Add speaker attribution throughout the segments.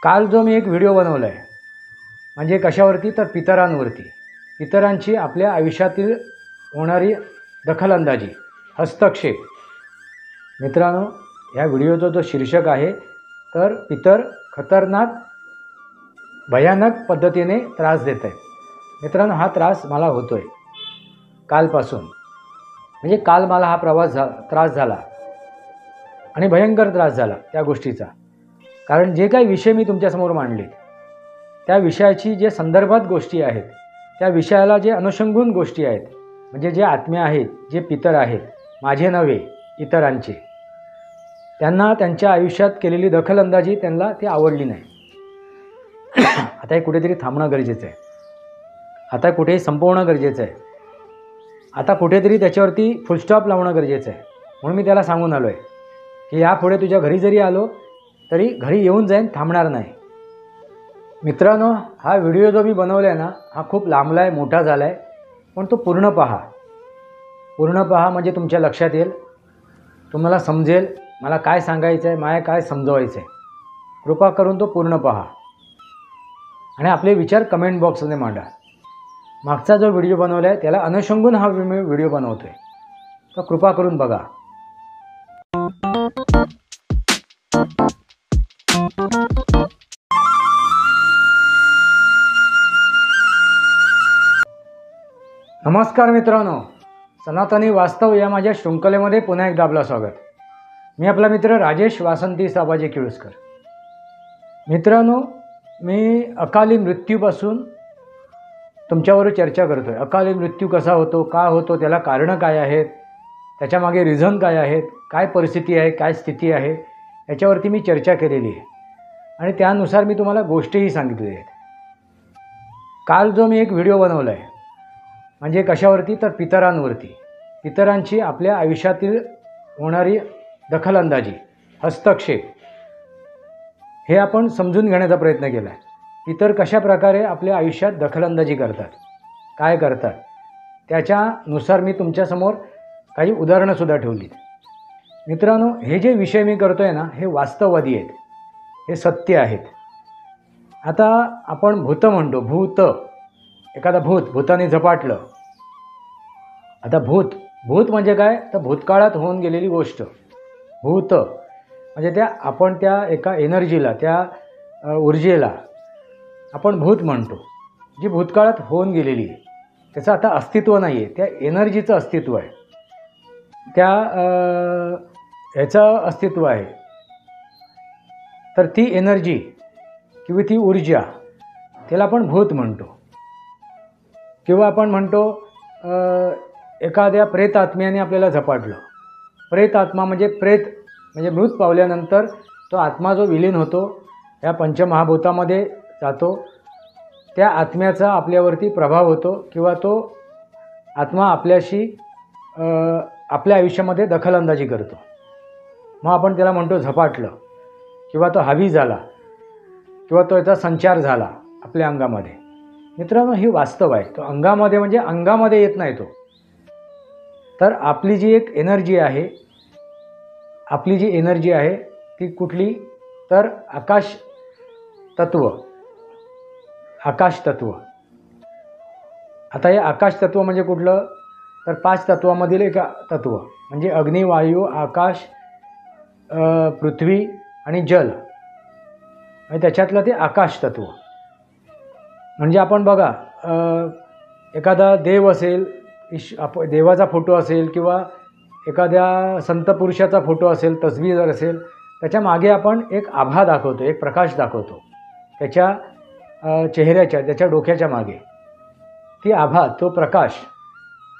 Speaker 1: काल जो मी एक व्हिडिओ बनवला आहे म्हणजे कशावरती तर पितरांवरती, पितरांची आपल्या आयुष्यातील होणारी दखलंदाजी, हस्तक्षेप. मित्रांनो, ह्या व्हिडिओचा जो शीर्षक आहे तर पितर खतरनाक भयानक पद्धतीने त्रास देत आहेत. मित्रांनो, हा त्रास मला होतोय कालपासून. म्हणजे काल मला हा त्रास झाला आणि भयंकर त्रास झाला त्या गोष्टीचा. कारण जे काही विषय मी तुमच्यासमोर मांडले त्या विषयाची जे संदर्भात गोष्टी आहेत, त्या विषयाला जे अनुषंगून गोष्टी आहेत, म्हणजे जे आत्म्या आहेत, जे पितर आहेत, माझे नव्हे इतरांचे, त्यांना त्यांच्या आयुष्यात केलेली दखलंदाजी त्यांना ती आवडली नाही. आता हे कुठेतरी थांबणं गरजेचं आहे. आता कुठेही संपवणं गरजेचं आहे. आता कुठेतरी त्याच्यावरती फुलस्टॉप लावणं गरजेचं आहे. म्हणून मी त्याला सांगून आलो आहे की यापुढे तुझ्या घरी जरी आलो तरी घरी येऊन जाईन, थांबणार नाही. मित्रांनो, हा व्हिडिओ जो मी बनवला आहे ना, हा खूप लांबला आहे, मोठा झाला आहे, पण तो पूर्ण पहा. पूर्ण पहा म्हणजे तुमच्या लक्षात येईल, तुम्हाला समजेल मला काय सांगायचं आहे, मला काय समजवायचं आहे. कृपा करून तो पूर्ण पहा आणि आपले विचार कमेंट बॉक्समध्ये मांडा. मागचा जो व्हिडिओ बनवला आहे त्याला अनुषंगून हा मी व्हिडिओ बनवतो आहे, तर कृपा करून बघा. नमस्कार मित्रांनो, सनातनी वास्तव या माझ्या शृंखलेमध्ये पुन्हा एकदा आपलं स्वागत. मी आपला मित्र राजेश वासंती साबाजी किळुसकर. मित्रांनो, मी अकाली मृत्यूपासून तुमच्यावर चर्चा करतो आहे. अकाली मृत्यू कसा होतो, का होतो, त्याला कारणं काय आहेत, त्याच्यामागे रिझन काय आहेत, काय परिस्थिती आहे, काय स्थिती आहे, याच्यावरती मी चर्चा केलेली आहे आणि त्यानुसार मी तुम्हाला गोष्टीही सांगितलेली आहेत. काल जो मी एक व्हिडिओ बनवला आहे म्हणजे कशावरती तर पितरांवरती, पितरांची आपल्या आयुष्यातील होणारी दखलंदाजी, हस्तक्षेप, हे आपण समजून घेण्याचा प्रयत्न केला आहे. पितर कशा प्रकारे आपल्या आयुष्यात दखलंदाजी करतात, काय करतात, त्याच्यानुसार मी तुमच्यासमोर काही उदाहरणंसुद्धा ठेवली. मित्रांनो, हे जे विषय मी करतो आहे ना, हे वास्तववादी आहेत, हे सत्य आहेत. आता आपण भूत म्हणतो, भूत, एखादा भूताने झपाटलं. आता भूत म्हणजे काय, तर भूतकाळात होऊन गेलेली गोष्ट. भूत म्हणजे आपण त्या एका एनर्जीला, त्या ऊर्जेला आपण भूत म्हणतो, जी भूतकाळात होऊन गेलेली आहे. त्याचं आता अस्तित्व नाही आहे, त्या एनर्जीचं अस्तित्व आहे, त्या ह्याचं अस्तित्व आहे. तर ती एनर्जी किंवा ती ऊर्जा, त्याला आपण भूत म्हणतो. किंवा आपण म्हणतो एखाद्या प्रेतात्म्याने आपल्याला झपाटलं. प्रेतात्मा म्हणजे म्हणजे मृत पावल्यानंतर तो आत्मा जो विलीन होतो, या पंचमहाभूतामध्ये जातो, त्या आत्म्याचा आपल्यावरती प्रभाव होतो किंवा तो आत्मा आपल्याशी आपल्या आयुष्यामध्ये दखलंदाजी करतो. मग आपण त्याला म्हणतो झपाटलं, किंवा तो हावी झाला, किंवा तो याचा संचार झाला आपल्या अंगामध्ये. मित्रांनो, ही वास्तव आहे. तो अंगामध्ये म्हणजे अंगामध्ये येत नाही तो. तर आपली जी एक एनर्जी आहे, आपली जी एनर्जी आहे ती कुठली, तर आकाश तत्व. आकाश तत्व. आता हे आकाश तत्व म्हणजे कुठलं, तर 5 तत्वामधील एक तत्व म्हणजे अग्नी, वायू, आकाश, पृथ्वी आणि जल, आणि त्याच्यातलं ते आकाश तत्व. म्हणजे आपण बघा, एखादा देव असेल, देवाचा फोटो असेल, किंवा एखाद्या संत पुरुषाचा फोटो असेल, तस्वीर असेल, त्याच्या मागे आपण एक आभा दाखवतो, एक प्रकाश दाखवतो त्याच्या चेहऱ्याच्या, त्याच्या डोक्याच्या मागे. ती आभा, तो प्रकाश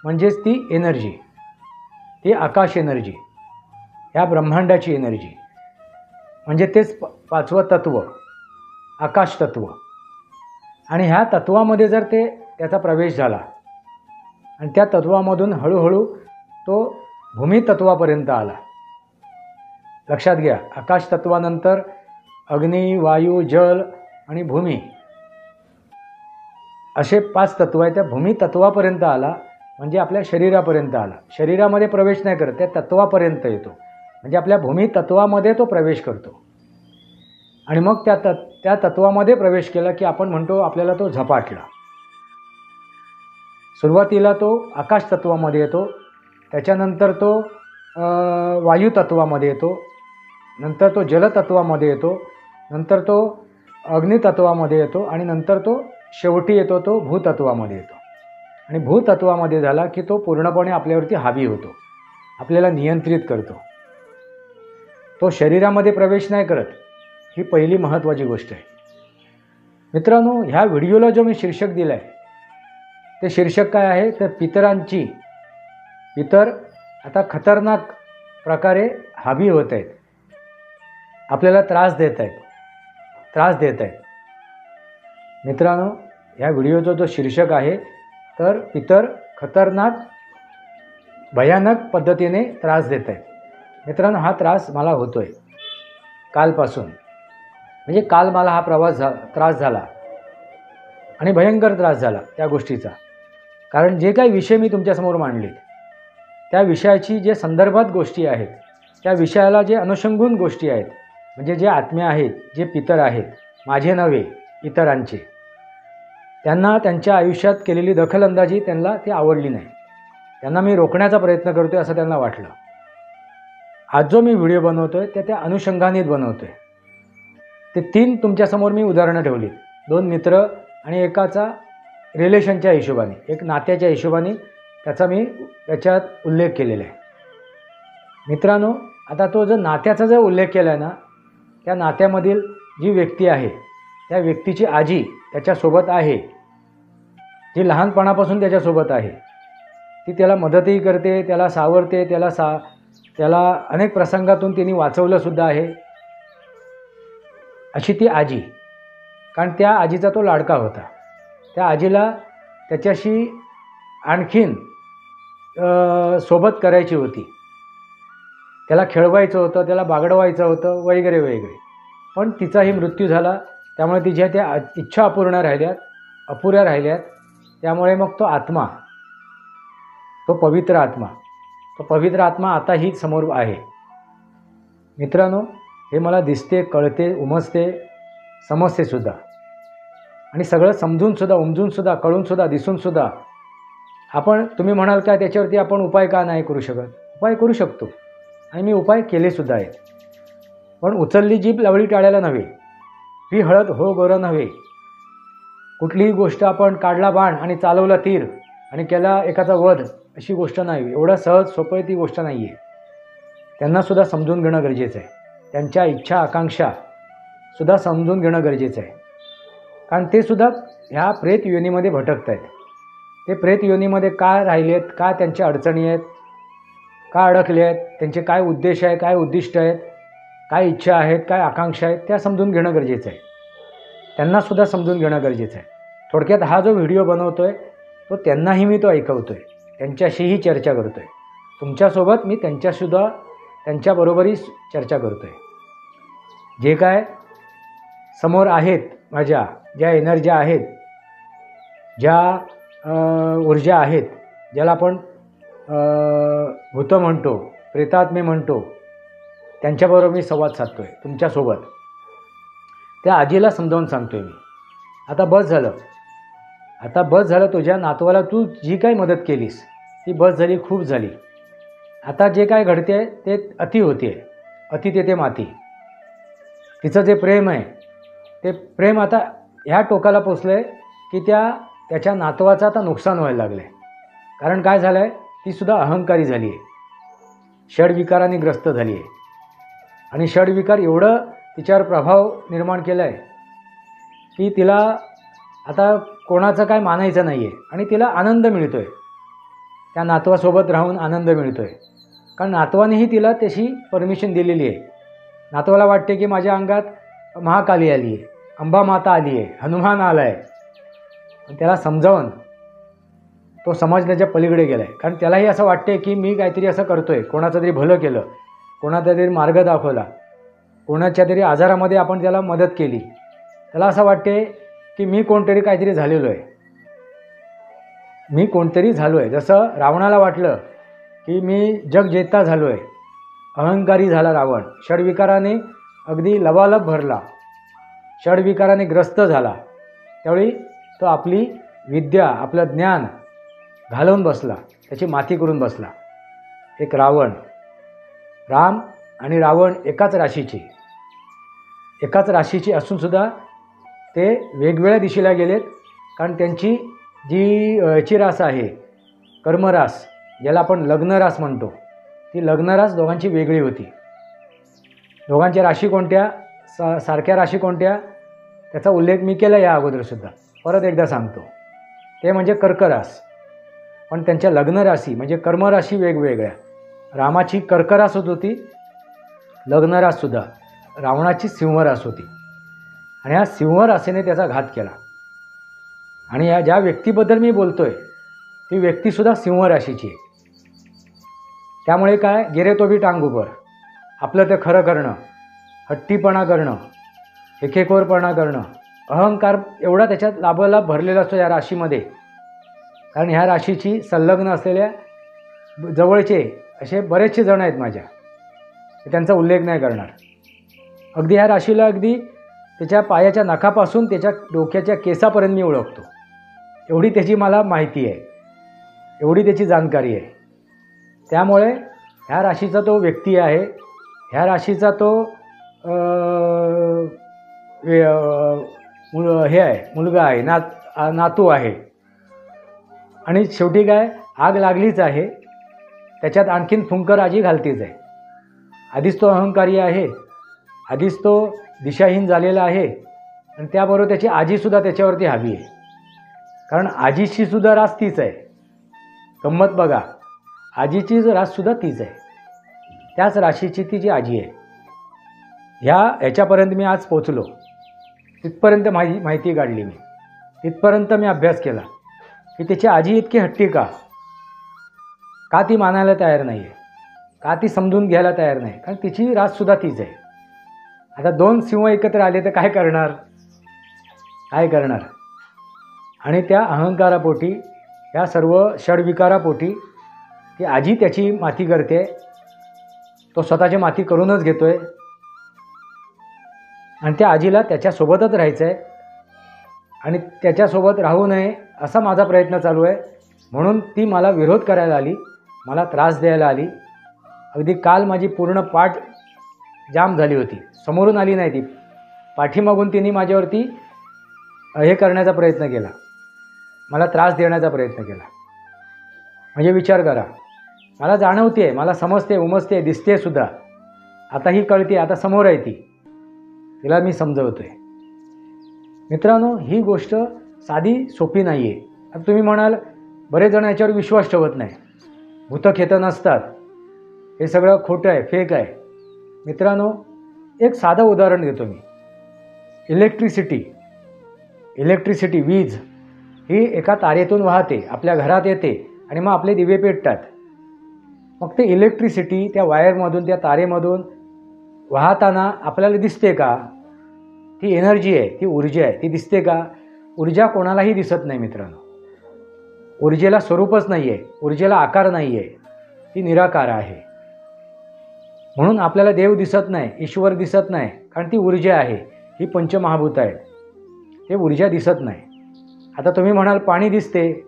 Speaker 1: म्हणजेच ती एनर्जी, ती आकाश एनर्जी, ह्या ब्रह्मांडाची एनर्जी, म्हणजे तेच 5वं तत्व, आकाश तत्व. आणि ह्या तत्वामध्ये जर त्याचा प्रवेश झाला आणि त्या तत्वामधून हळूहळू तो भूमितत्वापर्यंत आला. लक्षात घ्या, आकाश तत्वानंतर अग्नी, वायू, जल आणि भूमी असे 5 तत्व आहे. त्या भूमितत्वापर्यंत आला म्हणजे आपल्या शरीरापर्यंत आला. शरीरामध्ये प्रवेश नाही करत, त्या तत्वापर्यंत येतो, म्हणजे आपल्या भूमितत्वामध्ये तो प्रवेश करतो. आणि मग त्या तत्वामध्ये प्रवेश केला की आपण म्हणतो आपल्याला तो झपाटला. सुरुवातीला तो आकाश तत्वामध्ये येतो, त्याच्यानंतर तो वायू तत्वामध्ये येतो, नंतर तो जलतत्वामध्ये येतो, नंतर तो अग्नितत्वामध्ये येतो आणि नंतर तो शेवटी येतो तो भूतत्वामध्ये येतो. आणि भूतत्वामध्ये झाला की तो पूर्णपणे आपल्यावरती हावी होतो, आपल्याला नियंत्रित करतो. तो शरीरामध्ये प्रवेश नाही करत. ही पहिली महत्त्वाची गोष्ट आहे. मित्रांनो, ह्या व्हिडिओला जो मी शीर्षक दिलं आहे ते शीर्षक काय आहे तर पितरांची. पितर आता खतरनाक प्रकारे हावी होत आहेत, आपल्याला त्रास देत आहेत. मित्रांनो, ह्या व्हिडिओचा जो शीर्षक आहे तर पितर खतरनाक भयानक पद्धतीने त्रास देत आहेत. मित्रांनो, हा त्रास मला होतो आहे कालपासून. म्हणजे काल मला हा त्रास झाला आणि भयंकर त्रास झाला त्या गोष्टीचा. कारण जे काही विषय मी तुमच्यासमोर मांडले त्या विषयाची जे संदर्भात गोष्टी आहेत, त्या विषयाला जे अनुषंगून गोष्टी आहेत, म्हणजे जे आत्म्या आहेत, जे पितर आहेत, माझे नव्हे इतरांचे, त्यांना त्यांच्या आयुष्यात केलेली दखलंदाजी त्यांना ती आवडली नाही. त्यांना मी रोखण्याचा प्रयत्न करतो आहे असं त्यांना वाटलं. आज जो मी व्हिडिओ बनवतो आहे त्या अनुषंगानेच बनवतो आहे. ते 3 तुमच्यासमोर मी उदाहरणं ठेवली. 2 मित्र आणि एकाचा रिलेशनच्या हिशोबाने, एक नात्याच्या हिशोबाने त्याचा मी त्याच्यात उल्लेख केलेला आहे. मित्रांनो, आता तो जो नात्याचा जर उल्लेख केला आहे ना, त्या नात्यामधील जी व्यक्ती आहे त्या व्यक्तीची आजी त्याच्यासोबत आहे, जी लहानपणापासून त्याच्यासोबत आहे. ती त्याला मदतही करते, त्याला सावरते, त्याला अनेक प्रसंगातून तिने वाचवलंसुद्धा आहे. अशी ती आजी. कारण त्या आजीचा तो लाडका होता. त्या आजीला त्याच्याशी आणखीन सोबत करायची होती, त्याला खेळवायचं होतं, त्याला बागडवायचं होतं वगैरे वगैरे. पण तिचाही मृत्यू झाला. त्यामुळे तिच्या त्या इच्छा अपुऱ्या राहिल्यात. त्यामुळे मग तो आत्मा, तो पवित्र आत्मा आताही समोर आहे. मित्रांनो, हे मला दिसते, कळते, उमजते, समजतेसुद्धा. आणि सगळं समजूनसुद्धा, उमजूनसुद्धा, कळूनसुद्धा, दिसूनसुद्धा तुम्ही म्हणाल काय त्याच्यावरती आपण उपाय का नाही करू शकत? उपाय करू शकतो आणि मी उपाय केलेसुद्धा आहेत. पण उचलली जीभ लावळी टाळ्याला नव्हे, ही हळद हो गोरं नव्हे. कुठलीही गोष्ट आपण काढला बाण आणि चालवला तीर आणि केला एकाचा वध, अशी गोष्ट नाही. एवढं सहज सोपं ती गोष्ट नाही आहे. त्यांनासुद्धा समजून घेणं गरजेचं आहे. त्यांच्या इच्छा आकांक्षासुद्धा समजून घेणं गरजेचं आहे. कारण ते सुद्धा ह्या प्रेत योनीमध्ये भटकत आहेत. ते प्रेत योनीमध्ये काय राहिलेत, काय त्यांच्या अडचणी आहेत, काय अडकले आहेत, त्यांचे काय उद्देश आहे, काय उद्दिष्ट आहेत, काय इच्छा आहेत, काय आकांक्षा आहेत, त्या समजून घेणं गरजेचं आहे. त्यांनासुद्धा समजून घेणं गरजेचं आहे. थोडक्यात हा जो व्हिडिओ बनवतो आहे तो त्यांनाही मी तो ऐकवतो आहे, त्यांच्याशीही चर्चा करतो आहे. तुमच्यासोबत मी त्यांच्याबरोबरही चर्चा करतो आहे. जे काय समोर आहेत, माझ्या ज्या एनर्ज्या आहेत, ज्या ऊर्जा आहेत, ज्याला आपण भूतं म्हणतो, प्रेतात्मे म्हणतो, त्यांच्याबरोबर मी संवाद साधतो आहे तुमच्यासोबत. त्या आजीला समजावून सांगतो आहे मी, आता बस झालं. तुझ्या नातवाला तू जी काही मदत केलीस ती बस झाली, खूप झाली. आता जे काय घडते ते अति होते, अति तेथे माती. तिचं जे प्रेम आहे ते प्रेम आता ह्या टोकाला पोचलं आहे की त्याच्या नातवाचं आता नुकसान व्हायला लागलं आहे. कारण काय झालं आहे, तीसुद्धा अहंकारी झाली आहे, षडविकाराने ग्रस्त झाली आहे. आणि षडविकार एवढं तिच्यावर प्रभाव निर्माण केला आहे की तिला आता कोणाचं काय मानायचं नाही आहे. आणि तिला आनंद मिळतो आहे, त्या नातवासोबत राहून आनंद मिळतो आहे. कारण नातवानेही तिला तशी परमिशन दिलेली आहे. नातवाला वाटते की माझ्या अंगात महाकाली आली आहे, अंबा माता आली आहे, हनुमान आला आहे. त्याला समजावून तो समजण्याच्या पलीकडे गेला आहे. कारण त्यालाही असं वाटते की मी काहीतरी असं करतो आहे, कोणाचं तरी भलं केलं, कोणाचा तरी मार्ग दाखवला, कोणाच्या तरी आजारामध्ये आपण त्याला मदत केली. त्याला असं वाटते की मी कोणतरी काहीतरी झालेलो आहे, जसं रावणाला वाटलं की मी जगजेता झालो आहे. अहंकारी झाला रावण, षडविकाराने अगदी लबालब भरला षडविकाराने ग्रस्त झाला, त्यावेळी तो आपली विद्या, आपलं ज्ञान घालवून बसला, त्याची माती करून बसला. एक रावण, राम आणि रावण एकाच राशीचे असूनसुद्धा ते वेगवेगळ्या दिशेला गेलेत. कारण त्यांची जी याची रास आहे, कर्मरास, ज्याला आपण लग्नरास म्हणतो, ती लग्नरास दोघांची वेगळी होती. दोघांच्या राशी कोणत्या, सारख्या राशी कोणत्या, त्याचा उल्लेख मी केला या अगोदरसुद्धा, परत एकदा सांगतो. ते म्हणजे कर्करास. पण त्यांच्या लग्नराशी म्हणजे कर्मराशी वेगवेगळ्या. रामाची कर्करास होती, लग्नराससुद्धा. रावणाची सिंहरास होती. आणि ह्या सिंहराशीने त्याचा घात केला. आणि या ज्या व्यक्तीबद्दल मी बोलतोय ती व्यक्तीसुद्धा सिंहराशीची आहे. त्यामुळे काय, गेरे तो बी टांग उपर, आपलं ते खरं करणं, हट्टीपणा करणं, एकेकोरपणा करणं, अहंकार एवढा त्याच्यात लाभाला भरलेला असतो या राशीमध्ये. कारण ह्या राशीची संलग्न असलेल्या जवळचे असे बरेचसे जण आहेत माझ्या, त्यांचा उल्लेख नाही करणार. अगदी ह्या राशीला अगदी त्याच्या पायाच्या नखापासून त्याच्या डोक्याच्या केसापर्यंत मी ओळखतो. एवढी त्याची मला माहिती आहे, एवढी त्याची जाणकारी आहे. त्यामुळे ह्या राशीचा तो व्यक्ती आहे, ह्या राशीचा तो हे आहे, मुलगा आहे, नातू आहे. आणि शेवटी काय, आग लागलीच आहे, त्याच्यात आणखीन फुंकर आजी घालतीच आहे. आधीच तो अहंकारी आहे, आधीच तो दिशाहीन झालेला आहे, आणि त्याबरोबर त्याची आजीसुद्धा त्याच्यावरती हवी आहे. कारण आजीची सुद्धा रास तीच आहे. गंमत बघा, आजीची राससुद्धा तीच आहे, त्याच राशीची ती जी आजी आहे. ह्याच्यापर्यंत मी आज पोचलो. तिथपर्यंत माहिती काढली मी, तिथपर्यंत मी अभ्यास केला की त्याची आजी इतकी हट्टी का ती मानायला तयार नाही आहे, का ती समजून घ्यायला तयार नाही. कारण तिची राससुद्धा तीच आहे. आता दोन सिंह एकत्र आले तर काय करणार, आणि त्या अहंकारापोटी, या सर्व षडविकारापोटी ती आजी त्याची माती करते, तो स्वतःची माती करूनच घेतो आहे. आणि त्या आजीला त्याच्यासोबतच राहायचं आहे, आणि त्याच्यासोबत राहू नये असा माझा प्रयत्न चालू आहे. म्हणून ती मला विरोध करायला आली, मला त्रास द्यायला आली. अगदी काल माझी पूर्ण पाठ जाम झाली होती, समोरून आली नाही ती, पाठीमागून तिने माझ्यावरती हे करण्याचा प्रयत्न केला, मला त्रास देण्याचा प्रयत्न केला. म्हणजे विचार करा, मला जाणवते, मला समजते, उमजते, दिसते सुद्धा. आता ही कळते, आता समोर आहे ती, तिला मी समजवतो आहे. मित्रांनो, ही गोष्ट साधी सोपी नाही आहे. आता तुम्ही म्हणाल, बरेच जण याच्यावर विश्वास ठेवत नाही, भूतखेतं नसतात, हे सगळं खोटं आहे, फेक आहे. मित्रांनो, एक साधं उदाहरण देतो मी. इलेक्ट्रिसिटी, वीज ही एका तारेतून वाहते, आपल्या घरात येते, आणि मग आपले दिवे पेटतात. मग ते इलेक्ट्रिसिटी त्या वायरमधून, त्या तारेमधून वाहताना आपल्याला दिसते का? ती एनर्जी आहे, ती ऊर्जा आहे, ती दिसते का? ऊर्जा कोणालाही दिसत नाही मित्रांनो. ऊर्जेला स्वरूपच नाही आहे, ऊर्जेला आकार नाही आहे, ती निराकार आहे. म्हणून आपल्याला देव दिसत नाही, ईश्वर दिसत नाही, कारण ती ऊर्जा आहे. ही पंचमहाभूत आहेत, ते ऊर्जा दिसत नाही. आता तुम्ही म्हणाल, पाणी दिसते,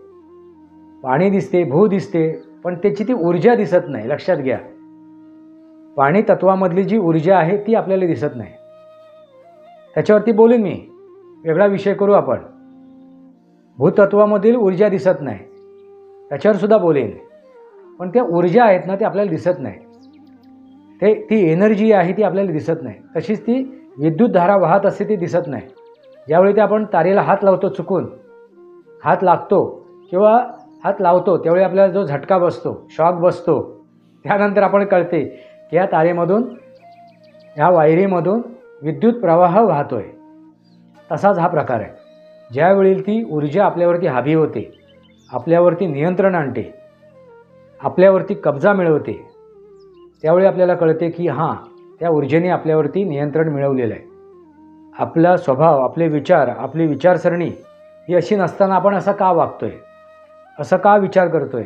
Speaker 1: भू दिसते, पण त्याची ती ऊर्जा दिसत नाही. लक्षात घ्या, पाणी तत्वामधली जी ऊर्जा आहे ती आपल्याला दिसत नाही. त्याच्यावरती बोलेन मी, वेगळा विषय करू आपण. भूतत्वामधील ऊर्जा दिसत नाही, त्याच्यावर सुद्धा बोलेन. पण त्या ऊर्जा आहेत ना, ते आपल्याला दिसत नाही. ती एनर्जी आहे ती आपल्याला दिसत नाही. तशीच ती विद्युत धारा वाहत असते, ती दिसत नाही. ज्यावेळी ते आपण तारेला हात लावतो, चुकून हात लागतो किंवा हात लावतो, त्यावेळी आपल्याला जो झटका बसतो, शॉक बसतो, त्यानंतर आपण कळते की या तारेमधून, ह्या वायरीमधून विद्युत प्रवाह वाहतोय. तसाच हा प्रकार आहे. ज्यावेळी ती ऊर्जा आपल्यावरती हावी होते, आपल्यावरती नियंत्रण आणते, आपल्यावरती कब्जा मिळवते, त्यावेळी आपल्याला कळते की हां, त्या ऊर्जेने आपल्यावरती नियंत्रण मिळवलेलं आहे. आपला स्वभाव, आपले विचार, आपली विचारसरणी ही अशी नसताना आपण असा का वागतोय, असं का विचार करतोय,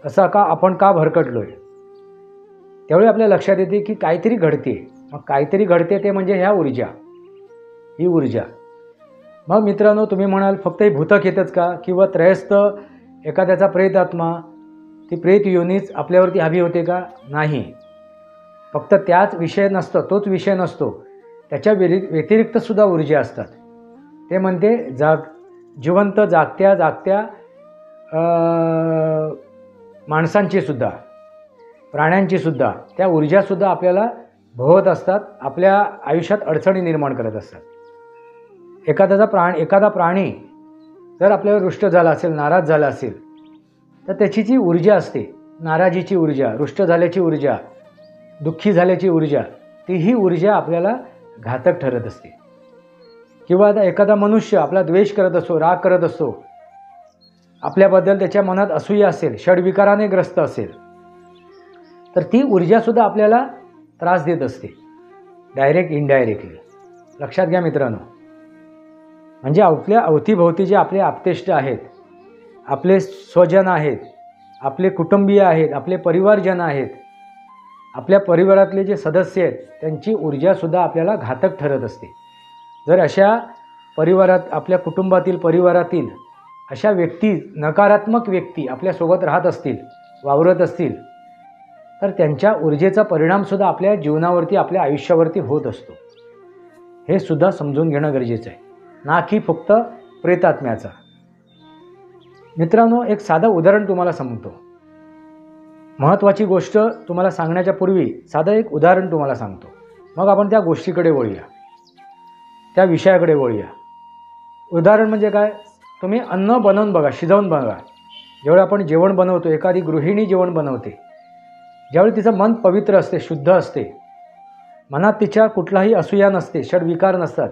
Speaker 1: असं का आपण का भरकटलोय, त्यावेळी आपल्या लक्षात येते की काहीतरी घडते. मग काहीतरी घडते ते म्हणजे ह्या ऊर्जा. ही ऊर्जा. मग मित्रांनो, तुम्ही म्हणाल फक्त ही भूतक येतच का, किंवा त्रयस्थ एखाद्याचा प्रेतात्मा ती प्रेत योनीच आपल्यावरती हवी होते का? नाही. फक्त त्याच विषय नसतं, तोच विषय नसतो, त्याच्या व्यतिरिक्तसुद्धा ऊर्जा असतात. ते म्हणते जिवंत जागत्या माणसांचीसुद्धा, प्राण्यांचीसुद्धा त्या ऊर्जासुद्धा आपल्याला भोवत असतात, आपल्या आयुष्यात अडचणी निर्माण करत असतात. एखादा प्राणी जर आपल्यावर रुष्ट झाला असेल, नाराज झाला असेल, तर त्याची जी ऊर्जा असते, नाराजीची ऊर्जा, रुष्ट झाल्याची ऊर्जा, दुःखी झाल्याची ऊर्जा, तीही ऊर्जा आपल्याला घातक ठरत असते. किंवा आता एखादा मनुष्य आपला द्वेष करत असतो, राग करत असतो, आपल्याबद्दल त्याच्या मनात असूया असेल, षडविकाराने ग्रस्त असेल, तर ती ऊर्जासुद्धा आपल्याला त्रास देत असते, डायरेक्ट इनडायरेक्टली. लक्षात घ्या मित्रांनो. म्हणजे आपल्या अवतीभोवती जे आपले आप्तेष्ट आहेत, आपले स्वजन आहेत, आपले कुटुंबीय आहेत, आपले परिवारजन आहेत, आपल्या परिवारातले जे सदस्य आहेत, त्यांची ऊर्जासुद्धा आपल्याला घातक ठरत असते. जर अशा परिवारात, आपल्या कुटुंबातील, परिवारातील अशा व्यक्ती, नकारात्मक व्यक्ती आपल्यासोबत राहत असतील, वावरत असतील, तर त्यांच्या ऊर्जेचा परिणामसुद्धा आपल्या जीवनावरती, आपल्या आयुष्यावरती होत असतो. हे सुद्धा समजून घेणं गरजेचं आहे, ना की फक्त प्रेतात्म्याचा. मित्रांनो, एक साधं उदाहरण तुम्हाला सांगतो. महत्त्वाची गोष्ट तुम्हाला सांगण्याच्या पूर्वी साधं एक उदाहरण तुम्हाला सांगतो, मग आपण त्या गोष्टीकडे वळूया, त्या विषयाकडे वळूया. उदाहरण म्हणजे काय? तुम्ही अन्न बनवून बघा, शिजवून बघा. जेव्हा आपण जेवण बनवतो, एखादी गृहिणी जेवण बनवते, ज्यावेळी तिचं मन पवित्र असते, शुद्ध असते, मनात तिच्या कुठलाही असूया नसते, षडविकार नसतात,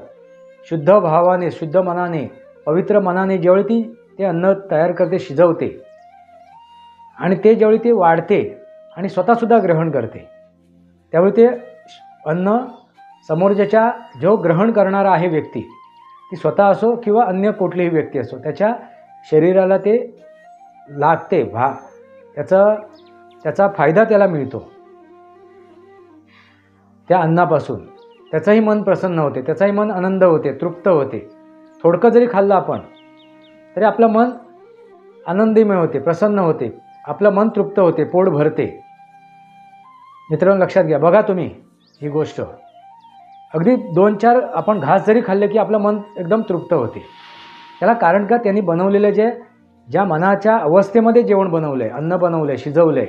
Speaker 1: शुद्ध भावाने, शुद्ध मनाने, पवित्र मनाने ज्यावेळी ती ते अन्न तयार करते, शिजवते, आणि ते ज्यावेळी ते वाढते आणि स्वतःसुद्धा ग्रहण करते, त्यावेळी ते अन्न समोरच्याच्या जो ग्रहण करणारा आहे व्यक्ती, ती स्वतः असो किंवा अन्य कुठलीही व्यक्ती असो, त्याच्या शरीराला ते लागते, त्याचा फायदा त्याला मिळतो त्या अन्नापासून. त्याचंही मन प्रसन्न होते, त्याचाही मन आनंद होते, तृप्त होते. थोडकं जरी खाल्लं आपण तरी आपलं मन आनंदमय होते, प्रसन्न होते, आपलं मन तृप्त होते, पोट भरते. मित्रांनो, लक्षात घ्या. बघा तुम्ही ही गोष्ट, अगदी 2-4 आपण घास जरी खाल्ले की आपलं मन एकदम तृप्त होते. त्याला कारण का? त्यांनी बनवलेलं ज्या मनाच्या अवस्थेमध्ये जेवण बनवलं आहे, अन्न बनवलं आहे, शिजवलं आहे,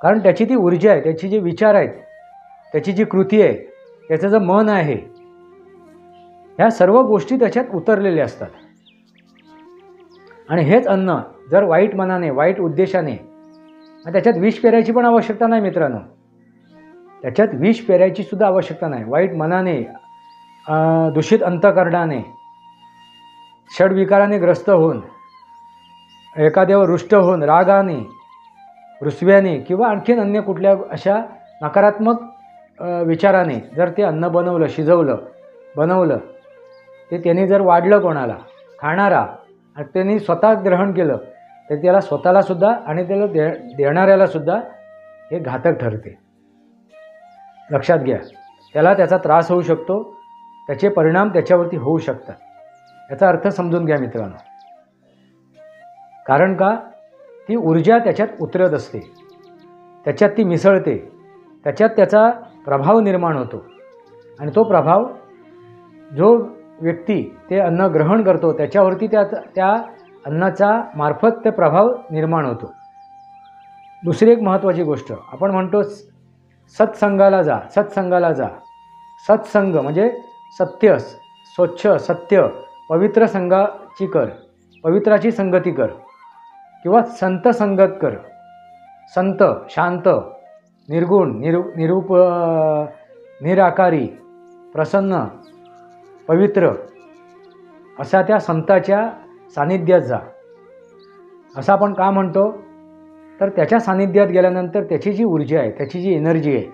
Speaker 1: कारण त्याची ती ऊर्जा आहे, त्याची जे विचार आहेत, त्याची जी कृती आहे, त्याचं जे मन आहे, ह्या सर्व गोष्टी त्याच्यात उतरलेल्या असतात. आणि हेच अन्न जर वाईट मनाने, वाईट उद्देशाने, त्याच्यात विष पेरायची पण आवश्यकता नाही मित्रांनो, त्याच्यात विष पेरायची सुद्धा आवश्यकता नाही. वाईट मनाने, दूषित अंतःकरणाने, षडविकाराने ग्रस्त होऊन, एखाद्यावर रुष्ट होऊन, रागाने, रुसव्याने किंवा आणखीन अन्य कुठल्या अशा नकारात्मक विचाराने जर ते अन्न बनवलं, शिजवलं, बनवलं, ते त्याने जर वाढलं कोणाला, खाणारा, आणि त्यांनी स्वतः ग्रहण केलं, तर त्याला स्वतःलासुद्धा आणि त्याला देणाऱ्यालासुद्धा हे घातक ठरते. लक्षात घ्या. त्याला त्याचा त्रास होऊ शकतो, त्याचे परिणाम त्याच्यावरती होऊ शकतात. याचा अर्थ समजून घ्या मित्रांनो. कारण का? ती ऊर्जा त्याच्यात उतरत असते, त्याच्यात ती मिसळते, त्याच्यात त्याचा प्रभाव निर्माण होतो, आणि तो प्रभाव जो व्यक्ती ते अन्न ग्रहण करतो त्याच्यावरती त्या अन्नाचा मार्फत ते प्रभाव निर्माण होतो. दुसरी एक महत्त्वाची गोष्ट, आपण म्हणतो सत्संगाला जा, सत्संगाला जा. सत्संग म्हणजे सत्य, स्वच्छ, सत्य, पवित्र संगाची कर, पवित्राची संगती कर, किंवा संत संगत कर. संत, शांत, निर्गुण, निराकारी, प्रसन्न, पवित्र अशा त्या संताच्या सानिध्यात जा. असं आपण का म्हणतो? तर त्याच्या सानिध्यात गेल्यानंतर त्याची जी ऊर्जा आहे, त्याची जी एनर्जी आहे,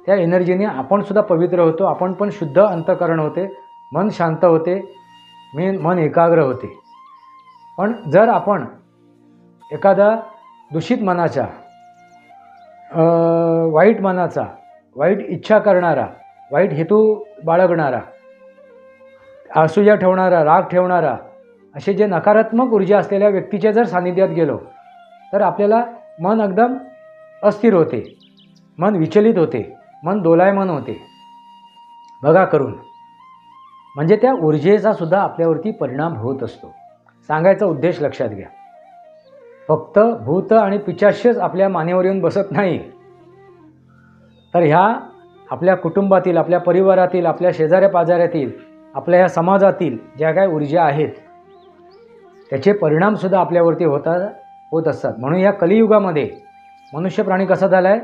Speaker 1: त्या एनर्जीने आपण सुद्धा पवित्र होतो, आपण पण शुद्ध अंतःकरण होते, मन शांत होते, मन एकाग्र होते. पण जर आपण एखादा दूषित मनाचा, वाईट मनाचा, वाईट इच्छा करणारा, वाईट हेतू बाळगणारा असूया ठेवणारा, राग ठेवणारा, असे जे नकारात्मक ऊर्जा असलेल्या व्यक्तीच्या जर सानिध्यात गेलो तर आपल्याला मन एकदम अस्थिर होते, मन विचलित होते, मन दोलायमान होते. बघा करून, म्हणजे त्या ऊर्जेचा सुद्धा आपल्यावरती परिणाम होत असतो. सांगायचा उद्देश लक्षात घ्या, फक्त भूत आणि पिशाचच आपल्या मानेवर येऊन बसत नाही, तर ह्या आपल्या कुटुंबातील, आपल्या परिवारातील, आपल्या शेजाऱ्या पाजाऱ्यातील, आपल्या ह्या समाजातील ज्या काय ऊर्जा आहेत त्याचे परिणामसुद्धा आपल्यावरती होत असतात. म्हणून या कलियुगामध्ये मनुष्य प्राणी कसा झाला आहे,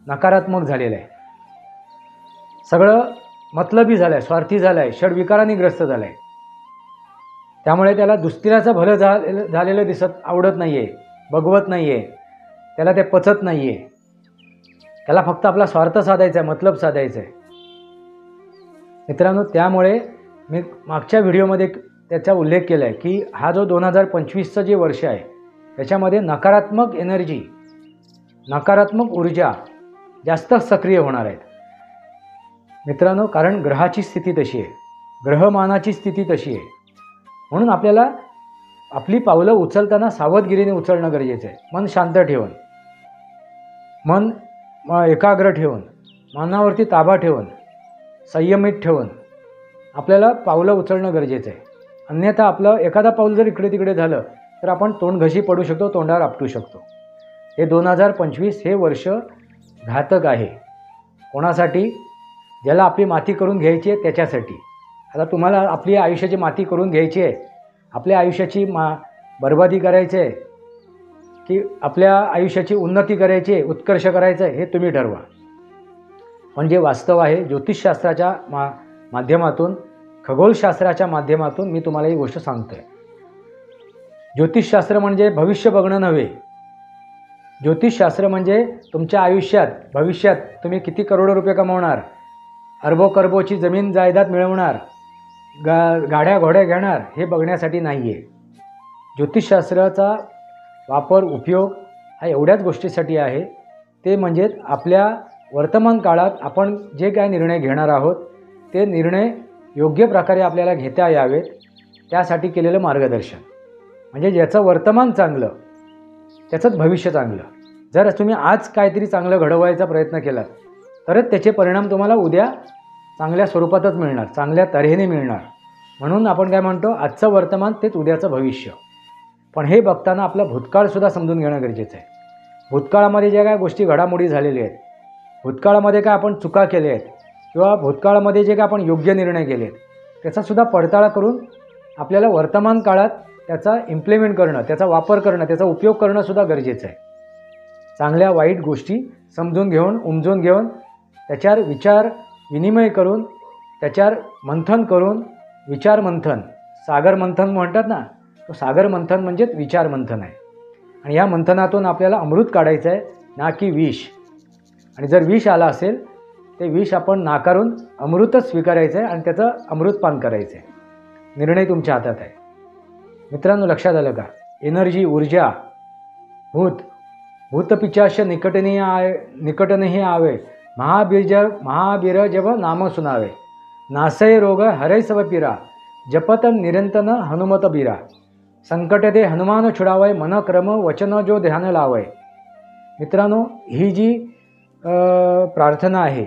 Speaker 1: नकारात्मक झालेला आहे, सगळं मतलबी झालं आहे, स्वार्थी झालं आहे, षडविकारांनी ग्रस्त झालं आहे. त्यामुळे त्याला दुसऱ्याचं भलं झालेलं आवडत नाही आहे, बघवत नाही आहे, त्याला ते पचत नाही आहे, त्याला फक्त आपला स्वार्थ साधायचा आहे, मतलब साधायचा आहे. मित्रांनो, त्यामुळे मी मागच्या व्हिडिओमध्ये त्याचा उल्लेख केला आहे की हा जो 2025चं जे वर्ष आहे त्याच्यामध्ये नकारात्मक एनर्जी, नकारात्मक ऊर्जा जास्त सक्रिय होणार आहेत मित्रांनो. कारण ग्रहाची स्थिती तशी आहे, ग्रहमानाची स्थिती तशी आहे. म्हणून आपल्याला आपली पावलं उचलताना सावधगिरीने उचलणं गरजेचं आहे. मन शांत ठेवून, मन एकाग्र ठेवून, मनावरती ताबा ठेवून, संयमित ठेवून आपल्याला पावलं उचलणं गरजेचं आहे. अन्यथा आपलं एखादा पाऊल जर इकडे तिकडे झालं तर आपण तोंडघशी पडू शकतो, तोंडावर आपटू शकतो. हे 2025 हे वर्ष घातक आहे. कोणासाठी? ज्याला आपली माती करून घ्यायची आहे त्याच्यासाठी. आता तुम्हाला आपली आयुष्याची माती करून घ्यायची आहे, आपल्या आयुष्याची बर्बादी करायची आहे की आपल्या आयुष्याची उन्नती करायची आहे, उत्कर्ष करायचं आहे, हे तुम्ही ठरवा. पण जे वास्तव आहे, ज्योतिषशास्त्राच्या माध्यमातून, खगोलशास्त्राच्या माध्यमातून मी तुम्हाला ही गोष्ट सांगतो आहे. ज्योतिषशास्त्र म्हणजे भविष्य बघणं नव्हे. ज्योतिषशास्त्र म्हणजे तुमच्या आयुष्यात, भविष्यात तुम्ही किती करोडो रुपये कमवणार, अरबो करबोची जमीन जायदाद मिळवणार, गाड्या घोड्या घेणार, हे बघण्यासाठी नाही आहे. ज्योतिषशास्त्राचा वापर, उपयोग हा एवढ्याच गोष्टीसाठी आहे, ते म्हणजे आपल्या वर्तमान काळात आपण जे काय निर्णय घेणार आहोत ते निर्णय योग्य प्रकारे आपल्याला घेता यावेत, त्यासाठी केलेलं मार्गदर्शन. म्हणजे ज्याचं वर्तमान चांगलं त्याचंच भविष्य चांगलं. जर तुम्ही आज काहीतरी चांगलं घडवायचा प्रयत्न केलात तरच त्याचे परिणाम तुम्हाला उद्या चांगल्या स्वरूपातच मिळणार, चांगल्या तऱ्हेने मिळणार. म्हणून आपण काय म्हणतो, आजचं वर्तमान तेच उद्याचं भविष्य. पण हे बघताना आपला भूतकाळसुद्धा समजून घेणं गरजेचं आहे. भूतकाळामध्ये ज्या काय गोष्टी घडामोडी झालेल्या आहेत, भूतकाळामध्ये काय आपण चुका केल्या आहेत किंवा भूतकाळामध्ये जे काय आपण योग्य निर्णय केले आहेत त्याचासुद्धा पडताळा करून आपल्याला वर्तमान काळात त्याचा इम्प्लिमेंट करणं, त्याचा वापर करणं, त्याचा उपयोग करणंसुद्धा गरजेचं आहे. चांगल्या वाईट गोष्टी समजून घेऊन, उमजून घेऊन, त्याच्यावर विचार विनिमय करून, त्याच्यावर मंथन करून, विचार मंथन, सागर मंथन म्हणतात ना, तो सागर मंथन म्हणजेच विचार मंथन आहे. आणि या मंथनातून आपल्याला अमृत काढायचं आहे, ना की विष. आणि जर विष आला असेल ते विष आपण नाकारून अमृतच स्वीकारायचं आहे आणि त्याचं अमृतपान करायचं आहे. निर्णय तुमच्या हातात आहे. मित्रांनो, लक्षात आलं का? एनर्जी, ऊर्जा, भूतपिशाच निकटनेही आवे, महाबीर जब नाम सुनावे, नासय रोग हरै सब पीरा, जपत निरंतन हनुमत बीरा, संकट ते हनुमान छुडावय, मन क्रम वचन जो ध्यान लावय. मित्रांनो, ही जी प्रार्थना आहे,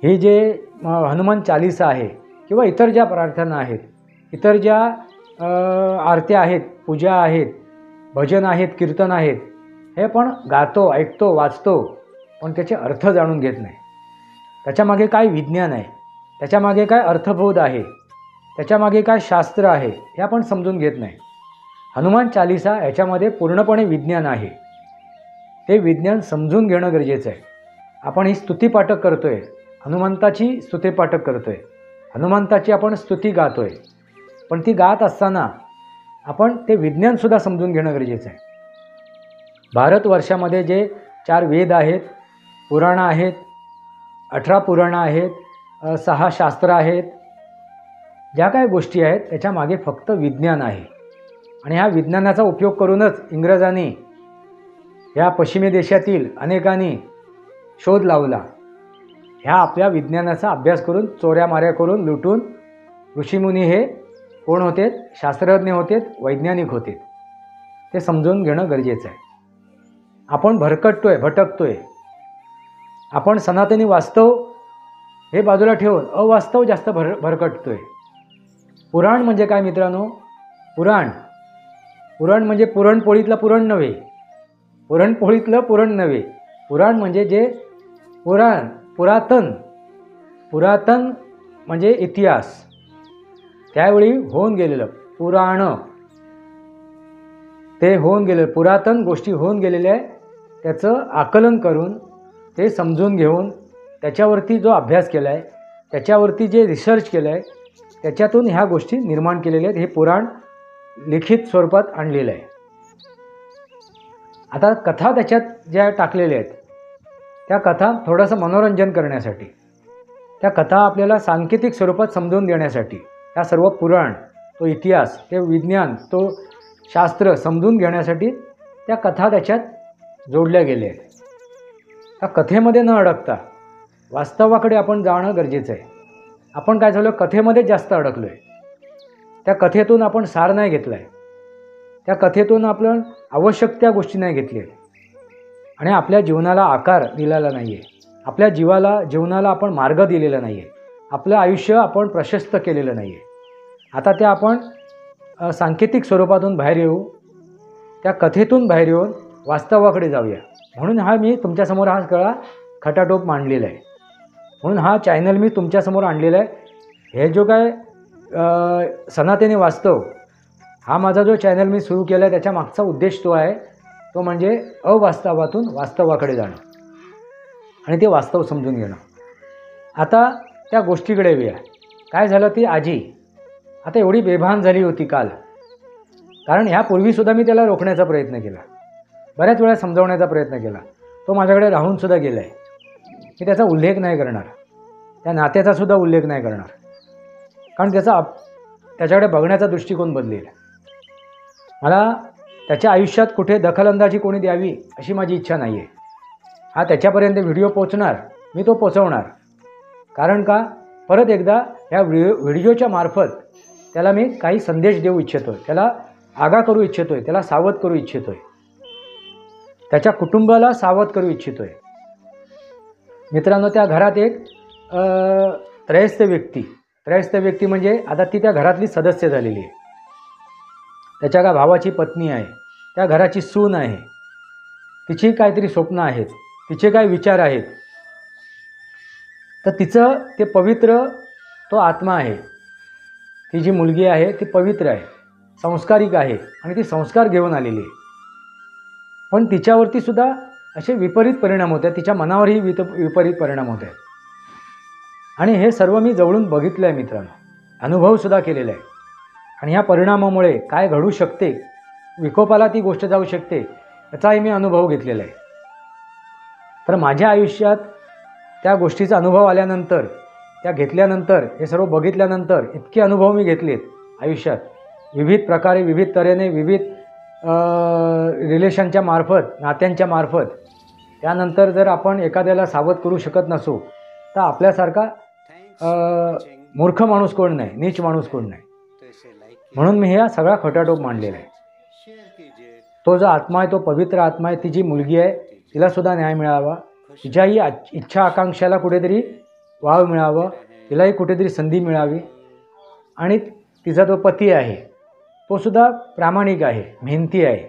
Speaker 1: हे जे हनुमान चालीसा आहे किंवा इतर ज्या प्रार्थना आहेत, इतर ज्या आरत्या आहेत, पूजा आहेत, भजन आहेत, कीर्तन आहेत, हे पण गातो, ऐकतो, वाचतो, पण त्याचे अर्थ जाणून घेत नाही. त्याच्यामागे काय विज्ञान आहे, त्याच्यामागे काय अर्थबोध आहे, त्याच्यामागे काय शास्त्र आहे, हे आपण समजून घेत नाही. हनुमान चालीसा ह्याच्यामध्ये पूर्णपणे विज्ञान आहे. ते विज्ञान समजून घेणं गरजेचं आहे. आपण ही स्तुतीपाठक करतो आहे, हनुमंताची स्तुतीपाठक करतो आहे, हनुमंताची आपण स्तुती गातो आहे, पण ती गात असताना आपण ते विज्ञानसुद्धा समजून घेणं गरजेचं आहे. भारतवर्षामध्ये जे 4 वेद आहेत, पुराणं आहेत, 18 पुराणं आहेत, 6 शास्त्र आहेत, ज्या काय गोष्टी आहेत त्याच्यामागे फक्त विज्ञान आहे. आणि ह्या विज्ञानाचा उपयोग करूनच इंग्रजांनी, ह्या पश्चिमी देशातील अनेकांनी शोध लावला. ह्या आपल्या विज्ञानाचा अभ्यास करून चोऱ्यामाऱ्या करून लुटून ऋषीमुनी हे कोण होते? शास्त्रज्ञ होते, वैज्ञानिक होते. ते समजून घेणं गरजेचं आहे. आपण भटकतोय. आपण सनातनी वास्तव हे बाजूला ठेवून अवास्तव जास्त भरकटतोय. पुराण म्हणजे काय मित्रांनो? पुराण म्हणजे पुरणपोळीतलं पुरण नव्हे. पुराण म्हणजे जे पुरातन म्हणजे इतिहास, त्यावेळी होऊन गेलेलं पुराण, ते होऊन गेलेलं पुरातन गोष्टी होऊन गेलेल्या आहे, त्याचं आकलन करून ते समजून घेऊन त्याच्यावरती जो अभ्यास केला आहे, त्याच्यावरती जे रिसर्च केलं आहे, त्याच्यातून ह्या गोष्टी निर्माण केलेल्या आहेत. हे पुराण लिखित स्वरूपात आणलेलं आहे. आता कथा त्याच्यात ज्या टाकलेल्या आहेत, त्या कथा थोडंसं मनोरंजन करण्यासाठी, त्या कथा आपल्याला सांकेतिक स्वरूपात समजून देण्यासाठी, त्या सर्व पुराण, तो इतिहास, ते विज्ञान, तो शास्त्र समजून घेण्यासाठी त्या कथा त्याच्यात जोडल्या गेल्या आहेत. त्या कथेमध्ये न अडकता वास्तवाकडे आपण जाणं गरजेचं आहे. आपण काय झालं? कथेमध्ये जास्त अडकलो आहे. त्या कथेतून आपण सार नाही घेतला आहे. त्या कथेतून आपण आवश्यक त्या गोष्टी नाही घेतल्या आणि आपल्या जीवनाला आकार दिलेला नाही आहे. आपल्या जीवनाला आपण मार्ग दिलेला नाही आहे. आपलं आयुष्य आपण प्रशस्त केलेलं नाही आहे. आता त्या आपण सांकेतिक स्वरूपातून बाहेर येऊ, त्या कथेतून बाहेर येऊन वास्तवाकडे जाऊया. म्हणून मी तुमच्यासमोर हा सगळा खटाटोप मांडलेला आहे. म्हणून हा चॅनल मी तुमच्यासमोर आणलेला आहे. हे जो काय सनातनी वास्तव हा माझा जो चॅनल मी सुरू केला आहे, त्याच्या मागचा उद्देश तो आहे, तो म्हणजे अवास्तवातून वास्तवाकडे जाणं आणि ते वास्तव समजून घेणं. आता त्या गोष्टीकडे येऊया. काय झालं? ती आजी आता एवढी बेभान झाली होती काल, कारण ह्यापूर्वीसुद्धा मी त्याला रोखण्याचा प्रयत्न केला, बऱ्याच वेळा समजावण्याचा प्रयत्न केला. तो माझ्याकडे राहूनसुद्धा गेला आहे. मी त्याचा उल्लेख नाही करणार, त्या नात्याचासुद्धा उल्लेख नाही करणार, कारण त्याच्याकडे बघण्याचा दृष्टिकोन बदलेल. मला त्याच्या आयुष्यात कुठे दखलंदाजी कोणी द्यावी अशी माझी इच्छा नाही आहे. हा त्याच्यापर्यंत व्हिडिओ पोचणार, मी तो पोचवणार. कारण का? परत एकदा ह्या व्हिडिओच्या मार्फत त्याला मी काही संदेश देऊ इच्छितो आहे, त्याला आगा करू इच्छितो आहे, त्याला सावध करू इच्छितो आहे, त्याच्या कुटुंबाला सावध करू इच्छितो आहे. मित्रांनो, त्या घरात एक त्रयस्थ व्यक्ती म्हणजे आता ती त्या घरातली सदस्य झालेली आहे. त्याच्या का भावाची पत्नी आहे, त्या घराची सून आहे, तिची काहीतरी स्वप्न आहेत, तिचे काय विचार आहेत. तर तिचं ते पवित्र तो आत्मा आहे, ती जी मुलगी आहे ती पवित्र आहे, संस्कारिक आहे आणि ती संस्कार घेऊन आलेली आहे. पण तिच्यावरती सुद्धा असे विपरीत परिणाम होत आहेत, तिच्या मनावरही विपरीत परिणाम होत आहेत. आणि हे सर्व मी जवळून बघितलं आहे मित्रांनो, अनुभवसुद्धा केलेला आहे. आणि ह्या परिणामामुळे काय घडू शकते, विकोपाला ती गोष्ट जाऊ शकते, याचाही मी अनुभव घेतलेला आहे. तर माझ्या आयुष्यात त्या गोष्टीचा अनुभव आल्यानंतर, त्या घेतल्यानंतर, हे सर्व बघितल्यानंतर इतके अनुभव मी घेतलेत आयुष्यात, विविध प्रकारे, विविध तऱ्हेने, विविध रिलेशनच्या मार्फत, नात्यांच्या मार्फत. त्यानंतर जर आपण एखाद्याला सावध करू शकत नसू, तर आपल्यासारखा मूर्ख माणूस कोण नाही, नीच माणूस कोण नाही. म्हणून मी हा सगळा खटाटोप मांडलेला आहे. तो जो आत्मा आहे, तो पवित्र आत्मा आहे, ती जी मुलगी आहे तिलासुद्धा न्याय मिळावा, तिच्याही इच्छा आकांक्षाला कुठेतरी वाव मिळावं, तिलाही कुठेतरी संधी मिळावी. आणि तिचा जो पती आहे तो सुद्धा प्रामाणिक आहे, मेहनती आहे.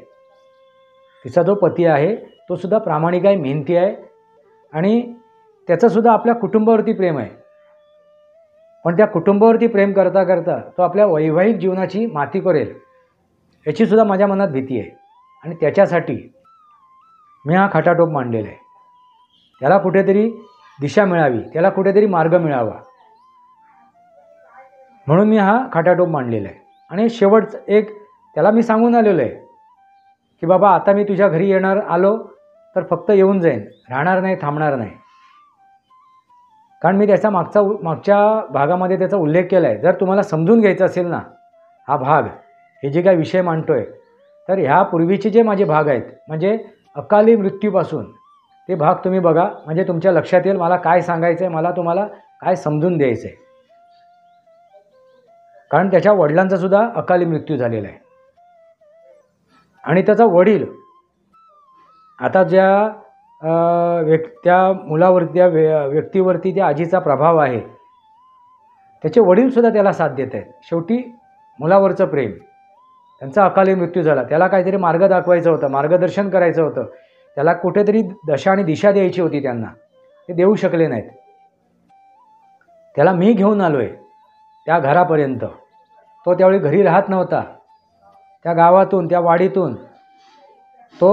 Speaker 1: तिचा जो पती आहे तो सुद्धा प्रामाणिक आहे, मेहनती आहे आणि त्याचंसुद्धा आपल्या कुटुंबावरती प्रेम आहे. पण त्या कुटुंबावरती प्रेम करता करता तो आपल्या वैवाहिक जीवनाची माती करेल याचीसुद्धा माझ्या मनात भीती आहे. आणि त्याच्यासाठी मी हा खटाटोप मांडलेला आहे. त्याला कुठेतरी दिशा मिळावी, त्याला कुठेतरी मार्ग मिळावा, म्हणून मी हा खटाटोप मांडलेला आहे. आणि शेवटचं एक त्याला मी सांगून आलेलो आहे की बाबा आता मी तुझ्या घरी आलो तर फक्त येऊन जाईन, राहणार नाही, थांबणार नाही. कारण मी त्याचा मागच्या भागामध्ये त्याचा उल्लेख केला आहे. जर तुम्हाला समजून घ्यायचं असेल ना हा भाग, हे जे काय विषय मांडतो आहे, तर ह्या पूर्वीचे जे माझे भाग आहेत, म्हणजे अकाली मृत्यूपासून ते भाग तुम्ही बघा, म्हणजे तुमच्या लक्षात येईल मला काय सांगायचं आहे, मला तुम्हाला काय समजून द्यायचं आहे. कारण त्याच्या वडिलांचा सुद्धा अकाली मृत्यू झालेला आहे आणि त्याचा वडील आता ज्या त्या मुलावरती त्या व्यक्तीवरती त्या आजीचा प्रभाव आहे, त्याचे वडीलसुद्धा त्याला साथ देत आहेत. शेवटी मुलावरचं प्रेम, त्यांचा अकाली मृत्यू झाला, त्याला काहीतरी मार्ग दाखवायचं होतं, मार्गदर्शन करायचं होतं, त्याला कुठेतरी दशा आणि दिशा द्यायची होती, त्यांना ते देऊ शकले नाहीत. त्याला मी घेऊन आलो आहे त्या घरापर्यंत. तो त्यावेळी घरी राहत नव्हता, त्या गावातून त्या वाडीतून तो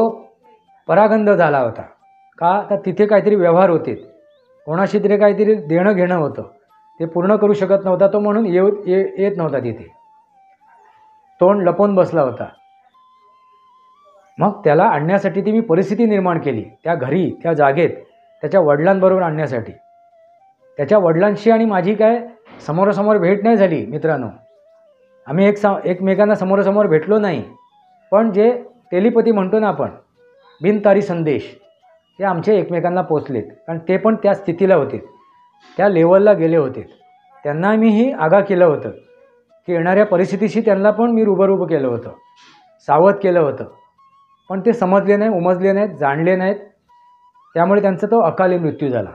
Speaker 1: परागंद झाला होता. का तर तिथे काहीतरी व्यवहार होते, कोणाशी तरी काहीतरी देणं घेणं होतं, ते पूर्ण करू शकत नव्हता तो, म्हणून येत नव्हता तिथे, तोंड लपवून बसला होता. मग त्याला आणण्यासाठी ती मी परिस्थिती निर्माण केली, त्या घरी त्या जागेत त्याच्या वडिलांबरोबर आणण्यासाठी. त्याच्या वडिलांशी आणि माझी काय समोरासमोर भेट नाही झाली मित्रांनो, आम्ही एकमेकांना समोरासमोर भेटलो नाही, पण जे टेलिपॅथी म्हणतो ना आपण, बिनतारी संदेश, ते आमचे एकमेकांना पोचलेत. कारण ते पण त्या स्थितीला होते, त्या लेवलला गेले होते. त्यांना मीही आगाह केलं होतं की येणाऱ्या परिस्थितीशी त्यांना पण मी रुबरुब केलं होतं, सावध केलं होतं, पण ते समजले नाही, उमजले नाहीत, जाणले नाहीत, त्यामुळे त्यांचा तो अकाली मृत्यू झाला.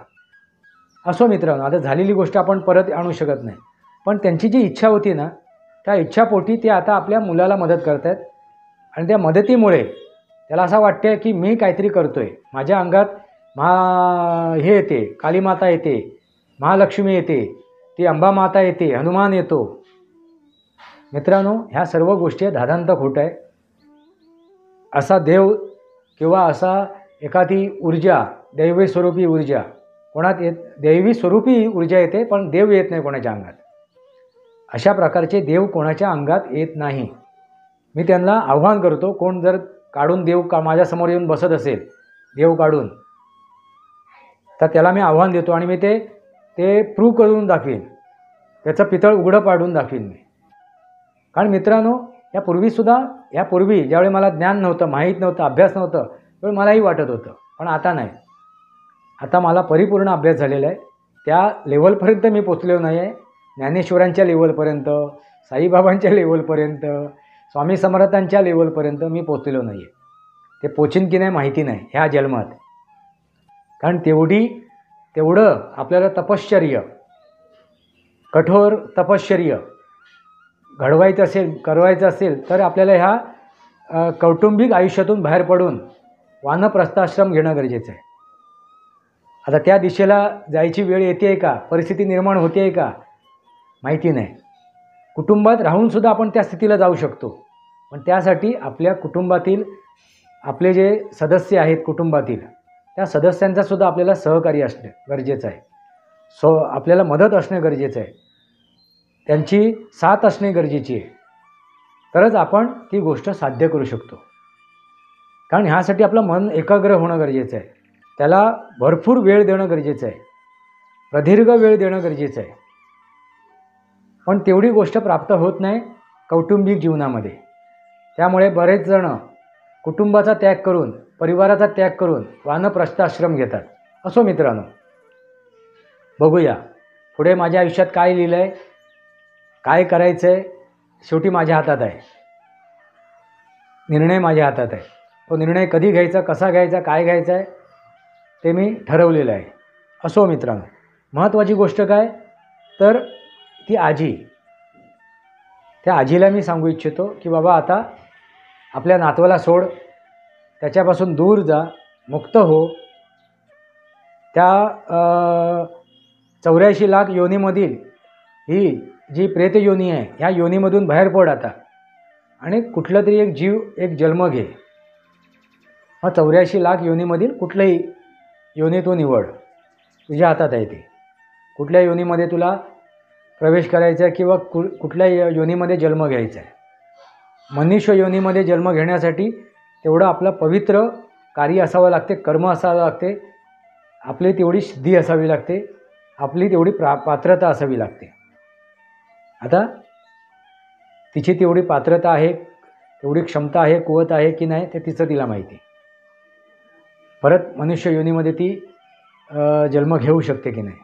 Speaker 1: असो मित्रांनो, आता झालेली गोष्ट आपण परत आणू शकत नाही, पण त्यांची जी इच्छा होती ना, त्या इच्छापोटी ते आता आपल्या मुलाला मदत करत आहेत. आणि त्या मदतीमुळे त्याला असं वाटते की मी काहीतरी करतो आहे, माझ्या अंगात हे येते, कालीमाता येते, महालक्ष्मी येते, ती अंबा माता येते, हनुमान येतो. मित्रांनो, ह्या सर्व गोष्टी दादांत खोटं आहे. असा देव किंवा असा एखादी ऊर्जा, दैवी स्वरूपी ऊर्जा कोणात दैवी स्वरूपी ऊर्जा येते, पण देव येत नाही कोणाच्या अंगात. अशा प्रकारचे देव कोणाच्या अंगात येत नाही. मी त्यांना आव्हान करतो, कोण जर काढून देव माझ्यासमोर येऊन बसत असेल, देव काढून, तर त्याला मी आव्हान देतो आणि मी ते प्रूव्ह करून दाखवीन, त्याचं पितळ उघडं पाडून दाखवीन मी. कारण मित्रांनो, यापूर्वी ज्यावेळी मला ज्ञान नव्हतं, माहीत नव्हतं, अभ्यास नव्हतं, त्यावेळी मलाही वाटत होतं, पण आता नाही. आता मला परिपूर्ण अभ्यास झालेला आहे, त्या लेवलपर्यंत मी पोचलेलो नाही आहे. ज्ञानेश्वरांच्या लेवलपर्यंत, साईबाबांच्या लेवलपर्यंत, स्वामी समर्थांच्या लेवलपर्यंत मी पोचलेलो नाही आहे. ते पोचीन की नाही माहिती नाही ह्या जन्मात. कारण तेवढं आपल्याला तपश्चर्य, कठोर तपश्चर्य करायचं असेल तर आपल्याला ह्या कौटुंबिक आयुष्यातून बाहेर पडून वानप्रस्थाश्रम घेणं गरजेचं आहे. आता त्या दिशेला जायची वेळ येते आहे का, परिस्थिती निर्माण होते आहे का, माहिती नाही. कुटुंबात राहूनसुद्धा आपण त्या स्थितीला जाऊ शकतो, पण त्यासाठी आपल्या कुटुंबातील आपले जे सदस्य आहेत कुटुंबातील, त्या सदस्यांचासुद्धा आपल्याला सहकार्य असणे गरजेचं आहे. आपल्याला मदत असणे गरजेचं आहे, त्यांची साथ असणे गरजेची आहे, तरच आपण ती गोष्ट साध्य करू शकतो. कारण ह्यासाठी आपलं मन एकाग्र होणं गरजेचं आहे, त्याला भरपूर वेळ देणं गरजेचं आहे, प्रदीर्घ वेळ देणं गरजेचं आहे. पण तेवढी गोष्ट प्राप्त होत नाही कौटुंबिक जीवनामध्ये. त्यामुळे बरेच जण कुटुंबाचा त्याग करून, परिवाराचा त्याग करून वानप्रस्थाश्रम घेतात. असो मित्रांनो, बघूया पुढे माझ्या आयुष्यात काय लिहिलं आहे, काय करायचं आहे, शेवटी माझ्या हातात आहे. निर्णय माझ्या हातात आहे. तो निर्णय कधी घ्यायचा, कसा घ्यायचा, काय घ्यायचा आहे ते मी ठरवलेलं आहे. असो मित्रांनो, महत्त्वाची गोष्ट काय तर ती आजी, त्या आजीला मी सांगू इच्छितो की बाबा आता आपल्या नातवाला सोड, त्याच्यापासून दूर जा, मुक्त हो. त्या 84 लाख योनीमधील ही जी प्रेत योनी आहे, ह्या योनीमधून बाहेर पड आता आणि कुठलं तरी एक जीव, एक जन्म घे. मग 84 लाख योनीमधील कुठलंही योनी तू निवड, तुझ्या हातात आहे ते. कुठल्या योनीमध्ये तुला प्रवेश करायचा आहे किंवा कुठल्या योनीमध्ये जन्म घ्यायचा आहे. मनुष्य योनीमध्ये जन्म घेण्यासाठी तेवढं आपलं पवित्र कार्य असावं लागते, कर्म असावं लागते, आपली तेवढी सिद्धी असावी लागते, आपली तेवढी पात्रता असावी लागते. आता तिची तेवढी पात्रता आहे, तेवढी क्षमता आहे, कुवत आहे की नाही ते तिचं तिला माहिती. परत मनुष्य योनीमध्ये ती जन्म घेऊ शकते की नाही,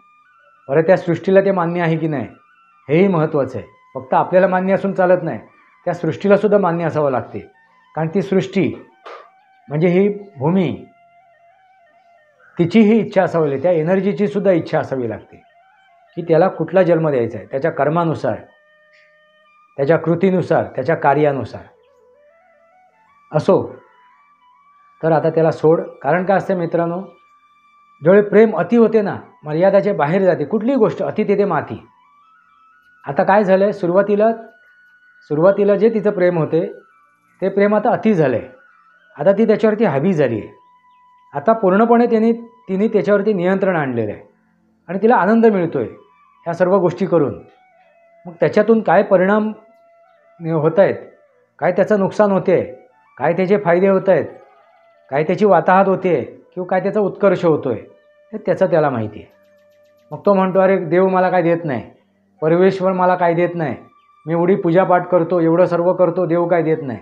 Speaker 1: परत त्या सृष्टीला ते मान्य आहे की नाही, हेही महत्त्वाचं आहे. फक्त आपल्याला मान्य असून चालत नाही, त्या सृष्टीलासुद्धा मान्य असावं लागते. कारण ती सृष्टी म्हणजे ही भूमी, तिचीही इच्छा असावी लागते, त्या एनर्जीची सुद्धा इच्छा असावी लागते की त्याला कुठला जन्म द्यायचा आहे, त्याच्या कर्मानुसार, त्याच्या कृतीनुसार, त्याच्या कार्यानुसार. असो तर आता त्याला सोड. कारण काय असते मित्रांनो, ज्यावेळी प्रेम अति होते ना, मर्यादाच्या बाहेर जाते, कुठलीही गोष्ट अति तेथे माती. आता काय झालं आहे, सुरुवातीला जे तिचं प्रेम होते ते प्रेम आता अति झालं आहे. आता ती त्याच्यावरती हवी झाली आहे. आता पूर्णपणे तिने त्याच्यावरती नियंत्रण आणलेलं आहे आणि तिला आनंद मिळतो आहे ह्या सर्व गोष्टी करून. मग त्याच्यातून काय परिणाम होत आहेत, काय त्याचं नुकसान होते आहे, काय त्याचे फायदे होत आहेत, काय त्याची वाताहत होते आहे किंवा काय त्याचा उत्कर्ष होतो आहे, हे त्याचं त्याला माहिती आहे. मग तो म्हणतो, अरे देव मला काय देत नाही, परमेश्वर मला काय देत नाही, मी एवढी पूजापाठ करतो, एवढं सर्व करतो, देव काय देत नाही.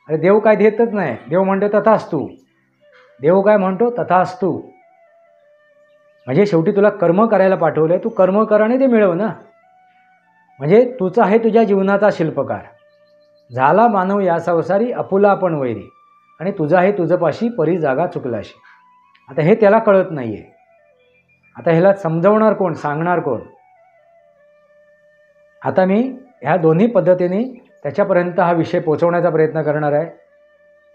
Speaker 1: अरे देव काय देतच नाही. देव म्हणतो तथास्तु. देव काय म्हणतो तथास्तु. म्हणजे शेवटी तुला कर्म करायला पाठवलं आहे, तू कर्म कराने ते मिळव ना. म्हणजे तुझा आहे तुझ्या जीवनाचा शिल्पकार. झाला मानव या संसारी, आपुला आपण वैरी, आणि तुझा आहे तुझपाशी परी जागा चुकलाशी. आता हे त्याला कळत नाही आहे. आता ह्याला समजवणार कोण, सांगणार कोण. आता मी ह्या दोन्ही पद्धतीने त्याच्यापर्यंत हा विषय पोचवण्याचा प्रयत्न करणार आहे.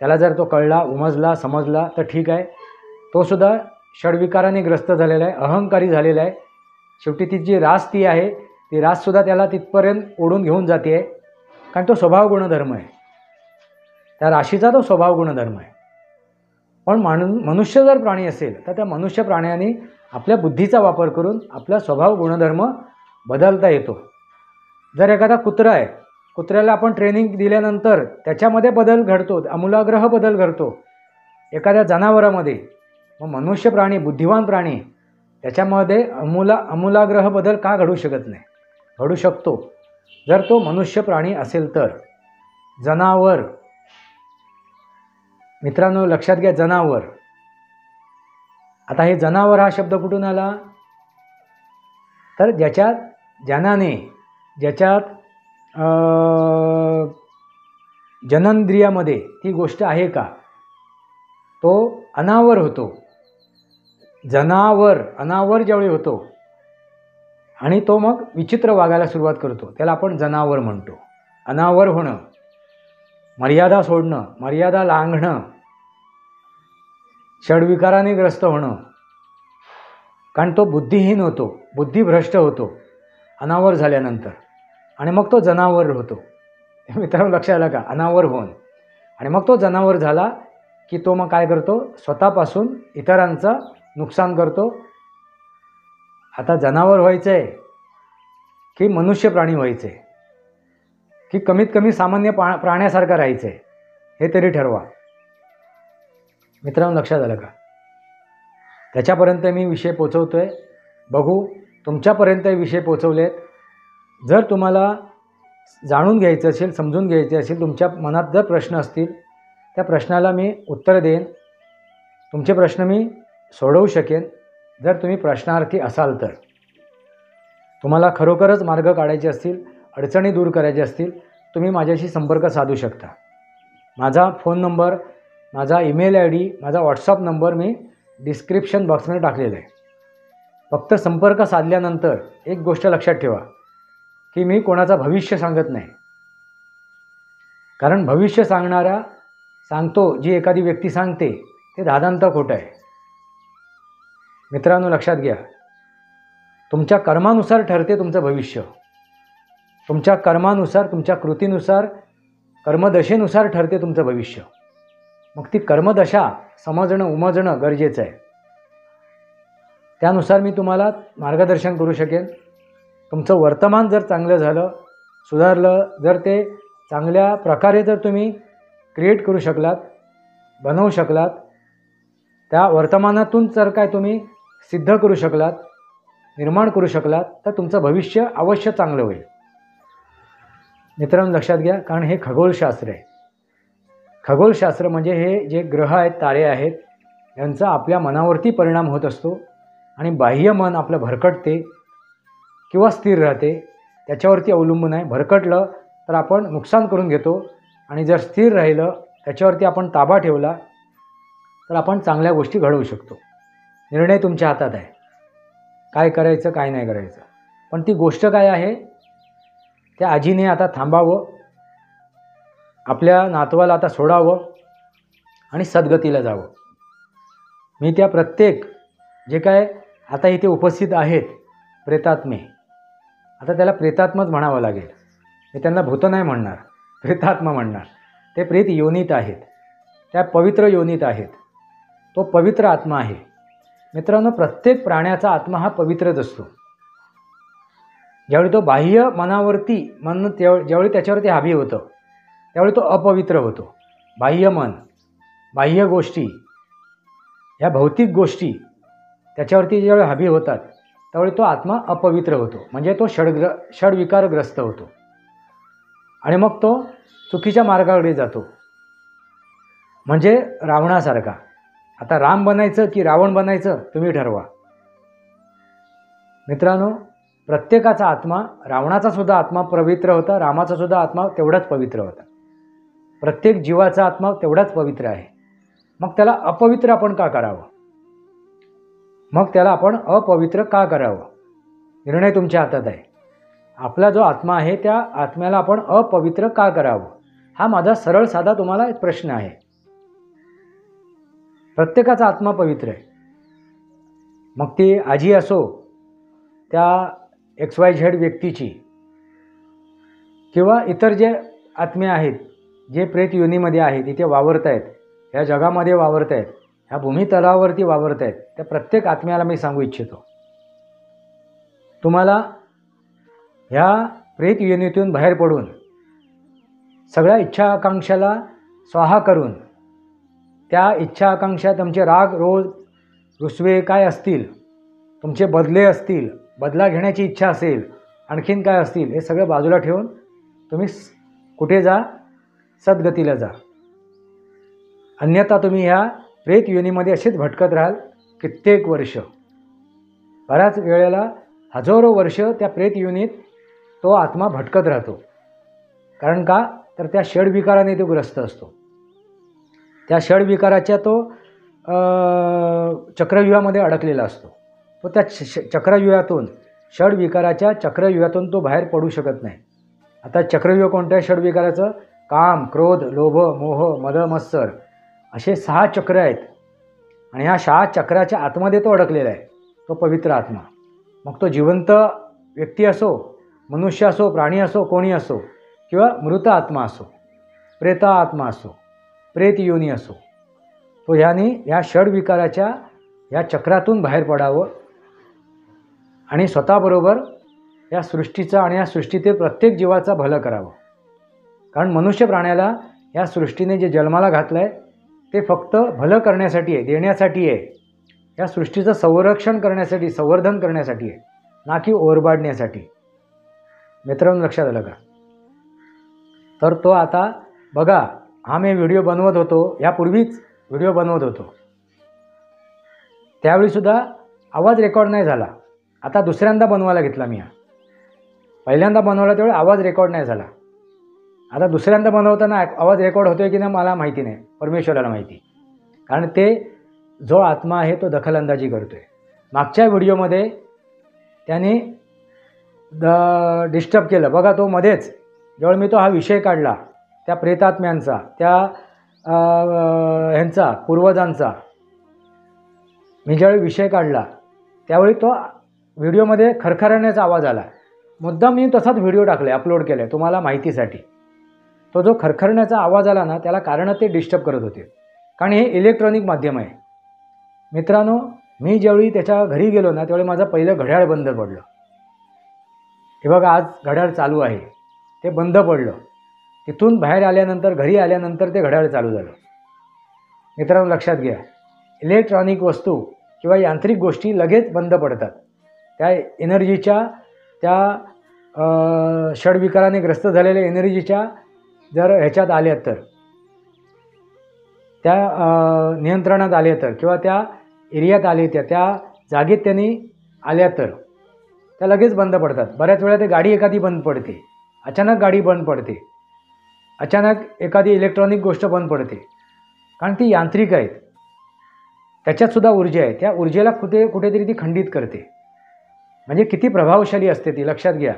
Speaker 1: त्याला जर तो कळला, उमजला, समजला तर ठीक आहे. तो सुद्धा षडविकाराने ग्रस्त झालेला आहे, अहंकारी झालेला आहे. शेवटी ती जी रास ती आहे, ती राससुद्धा त्याला तिथपर्यंत ओढून घेऊन जाते आहे. कारण तो स्वभाव गुणधर्म आहे, त्या राशीचा तो स्वभाव गुणधर्म आहे. पण मनुष्य जर प्राणी असेल तर त्या मनुष्य प्राण्याने आपल्या बुद्धीचा वापर करून आपला स्वभाव गुणधर्म बदलता येतो. जर एखादा कुत्रा आहे, कुत्र्याला आपण ट्रेनिंग दिल्यानंतर त्याच्यामध्ये बदल घडतो, आमूलाग्र बदल घडतो. एखाद्या जनावरामध्ये, मग मनुष्य प्राणी, बुद्धिवान प्राणी, त्याच्यामध्ये आमूलाग्र बदल का घडू शकत नाही? घडू शकतो जर तो मनुष्य प्राणी असेल तर. जनावर, मित्रांनो लक्षात घ्या, जनावर. आता हे जनावर हा शब्द कुठून आला, तर ज्याच्यात जननेंद्रियामध्ये ती गोष्ट आहे का, तो अनावर होतो. अनावर ज्यावेळी होतो आणि तो मग विचित्र वागायला सुरुवात करतो, त्याला आपण जनावर म्हणतो. अनावर होणं, मर्यादा सोडणं, मर्यादा लांघणं, षडविकाराने ग्रस्त होणं. कारण तो बुद्धिहीन होतो, बुद्धिभ्रष्ट होतो अनावर झाल्यानंतर, आणि मग तो जनावर होतो. मित्रांनो लक्षात आलं का, अनावर होऊन. आणि मग तो जनावर झाला की तो मग काय करतो, स्वतःपासून इतरांचं नुकसान करतो. आता जनावर व्हायचं आहे की मनुष्य प्राणी व्हायचं आहे, की कमीत कमी सामान्य प्राण्यासारखं राहायचं आहे, हे तरी ठरवा. मित्रांनो लक्षात आलं का. त्याच्यापर्यंत मी विषय पोचवतो आहे. बघू तुमच्यापर्यंत विषय पोचवलेत. जर तुम्हाला जाणून घ्यायचं असेल, समजून घ्यायचे असेल, तुमच्या मनात जर प्रश्न असतील, त्या प्रश्नाला मी उत्तर देईन. तुमचे प्रश्न मी सोडवू शकेन जर तुम्ही प्रश्नार्थी असाल तर. तुम्हाला खरोखरच मार्ग काढायचे असतील, अडचणी दूर करायच्या असतील, तुम्ही माझ्याशी संपर्क साधू शकता. माझा फोन नंबर, माझा ईमेल ID, माझा व्हॉट्सअप नंबर मी डिस्क्रिप्शन बॉक्समध्ये टाकलेला आहे. फक्त संपर्क साधल्यानंतर एक गोष्ट लक्षात ठेवा की मी कोणाचं भविष्य सांगत नाही. कारण भविष्य सांगतो जी एखादी व्यक्ती सांगते ते दादांत खोटं आहे. मित्रांनो लक्षात घ्या, तुमच्या कर्मानुसार ठरते तुमचं भविष्य. तुमच्या कर्मानुसार, तुमच्या कृतीनुसार, कर्मदशेनुसार ठरते तुमचं भविष्य. मग ती कर्मदशा समजणं, उमजणं गरजेचं आहे. त्यानुसार मी तुम्हाला मार्गदर्शन करू शकेन. तुमचं वर्तमान जर चांगलं झालं, सुधारलं, जर ते चांगल्या प्रकारे जर तुम्ही क्रिएट करू शकलात, बनवू शकलात, त्या वर्तमानातून जर काय तुम्ही सिद्ध करू शकलात, निर्माण करू शकलात, तर तुमचं भविष्य अवश्य चांगलं होईल. मित्रांनो लक्षात घ्या, कारण हे खगोलशास्त्र आहे. खगोलशास्त्र म्हणजे हे जे ग्रह आहेत, तारे आहेत, यांचा आपल्या मनावरती परिणाम होत असतो आणि बाह्य मन आपलं भरकटते किंवा स्थिर राहते, त्याच्यावरती अवलंबून आहे. भरकटलं तर आपण नुकसान करून घेतो आणि जर स्थिर राहिलं, त्याच्यावरती आपण ताबा ठेवला तर आपण चांगल्या गोष्टी घडवू शकतो. निर्णय तुमच्या हातात आहे, काय करायचं काय नाही करायचं. पण ती गोष्ट काय आहे, त्या आजीने आता थांबावं, आपल्या नातवाला आता सोडावं आणि सद्गतीला जावं. मी त्या प्रत्येक जे काय आता इथे उपस्थित आहेत प्रेतात्मे, आता त्याला प्रेतात्माच म्हणावं लागेल, मी त्यांना भूत नाही म्हणणार, प्रेतात्मा म्हणणार. ते प्रेत योनीत आहेत, त्या पवित्र योनीत आहेत. तो पवित्र आत्मा आहे. मित्रांनो, प्रत्येक प्राण्याचा आत्मा हा पवित्रच असतो. ज्यावेळी तो बाह्य मनावरती ज्यावेळी त्याच्यावरती हावी होतं त्यावेळी तो अपवित्र होतो. बाह्य मन, बाह्य गोष्टी, ह्या भौतिक गोष्टी त्याच्यावरती ज्यावेळी हावी होतात त्यावेळी तो आत्मा अपवित्र होतो, म्हणजे तो षडविकारग्रस्त होतो आणि मग तो चुकीच्या मार्गाकडे जातो. म्हणजे रावणासारखा. आता राम बनायचं की रावण बनायचं तुम्ही ठरवा. मित्रांनो, प्रत्येकाचा आत्मा, रावणाचा सुद्धा आत्मा पवित्र होता, रामाचा सुद्धा आत्मा तेवढाच पवित्र होता. प्रत्येक जीवाचा आत्मा तेवढाच पवित्र आहे. मग त्याला अपवित्र आपण का करावं? मग त्याला आपण अपवित्र का करावं? निर्णय तुमच्या हातात आहे. आपला जो आत्मा आहे त्या आत्म्याला आपण अपवित्र का करावं, हा माझा सरळ साधा तुम्हाला एक प्रश्न आहे. प्रत्येकाचा आत्मा पवित्र आहे. मग ती आजी असो, त्या XYZ व्यक्तीची, किंवा इतर जे आत्मे आहेत जे प्रेत योनीमध्ये आहेत, इथे वावरत आहेत, ह्या जगामध्ये वावरत आहेत, ह्या भूमितलावरती वावरत आहेत, त्या प्रत्येक आत्म्याला मी सांगू इच्छितो, तुम्हाला ह्या प्रेत योनीतून बाहेर पडून सगळ्या इच्छा आकांक्षाला स्वाहा करून, त्या इच्छा आकांक्षा, तुमचे राग रोज रुसवे काय असतील, तुमचे बदले असतील, बदला घेण्याची इच्छा असेल, आणखीन काय असतील, हे सगळं बाजूला ठेवून तुम्ही कुठे जा? सद्गतीला जा. अन्यथा तुम्ही ह्या प्रेत योनीमध्ये असेच भटकत राहाल कित्येक वर्ष. बऱ्याच वेळेला हजारो वर्ष त्या प्रेत योनीत तो आत्मा भटकत राहतो. कारण का? तर त्या षडविकाराने तो ग्रस्त असतो. त्या षडविकाराच्या तो चक्रव्यूहामध्ये अडकलेला असतो. तो त्या चक्रव्यूहातून, षडविकाराच्या चक्रव्यूहातून तो बाहेर पडू शकत नाही. आता चक्रव्यूह कोणत्या षडविकाराचं? काम, क्रोध, लोभ, मोह, मद, मत्सर, असे 6 चक्र आहेत आणि ह्या 6 चक्राच्या आतमध्ये तो अडकलेला आहे, तो पवित्र आत्मा. मग तो जिवंत व्यक्ती असो, मनुष्य असो, प्राणी असो, कोणी असो, किंवा मृत आत्मा असो, प्रेता आत्मा असो, प्रेत योनी असो, तो ह्या षडविकाराच्या ह्या चक्रातून बाहेर पडावं आणि स्वतःबरोबर या सृष्टीचं आणि या सृष्टीतील प्रत्येक जीवाचा भलं करावं. कारण मनुष्य प्राण्याला या सृष्टीने जे जन्माला घातलं आहे ते फक्त भलं करण्यासाठी आहे, देण्यासाठी आहे, या सृष्टीचं संरक्षण करण्यासाठी, संवर्धन करण्यासाठी आहे, ना की ओरबाडण्यासाठी. मित्रांनो, लक्षात आलं का? तर तो आता बघा, हा मी व्हिडिओ बनवत होतो, यापूर्वीच व्हिडिओ बनवत होतो, त्यावेळीसुद्धा आवाज रेकॉर्ड नाही झाला. आता दुसऱ्यांदा बनवायला घेतला मी. पहिल्यांदा बनवला त्यावेळी आवाज रेकॉर्ड नाही झाला. आता दुसऱ्यांदा बनवताना आवाज रेकॉर्ड होतोय की नाही मला माहिती नाही, परमेश्वराला माहिती. कारण ते जो आत्मा आहे तो दखलंदाजी करतो आहे. मागच्या व्हिडिओमध्ये त्याने डिस्टर्ब केलं बघा. तो मध्येच जेव्हा मी हा विषय काढला त्या प्रेतात्म्यांचा, त्या ह्यांचा, पूर्वजांचा, मी ज्यावेळी विषय काढला त्यावेळी तो व्हिडिओमध्ये खरखरण्याचा आवाज आला. मुद्दाम मी तसाच व्हिडिओ टाकला, अपलोड केला आहे तुम्हाला माहितीसाठी. तो जो खरखरण्याचा आवाज आला ना, त्याला कारण ते डिस्टर्ब करत होते, कारण हे इलेक्ट्रॉनिक माध्यम आहे. मित्रांनो, मी ज्यावेळी त्याच्या घरी गेलो ना त्यावेळी माझं पहिलं घड्याळ बंद पडलं. हे बघा, आज घड्याळ चालू आहे, ते बंद पडलं. तिथून बाहेर आल्यानंतर, घरी आल्यानंतर ते घड्याळ चालू झालं. मित्रांनो, लक्षात घ्या, इलेक्ट्रॉनिक वस्तू किंवा यांत्रिक गोष्टी लगेच बंद पडतात. त्या एनर्जीच्या, त्या षडविकाराने ग्रस्त झालेल्या एनर्जीच्या जर ह्याच्यात आल्या तर त्या नियंत्रणात आले तर किंवा त्या एरियात आले त्या जागेत त्यांनी आल्या तर त्या लगेच बंद पडतात. बऱ्याच वेळा ते गाडी एखादी बंद पडते, अचानक गाडी बंद पडते, अचानक एखादी इलेक्ट्रॉनिक गोष्ट बंद पडते, कारण ती यांत्रिक आहेत. त्याच्यातसुद्धा ऊर्जा आहे. त्या ऊर्जेला कुठेतरी ती खंडित करते. म्हणजे किती प्रभावशाली असते ती, लक्षात घ्या.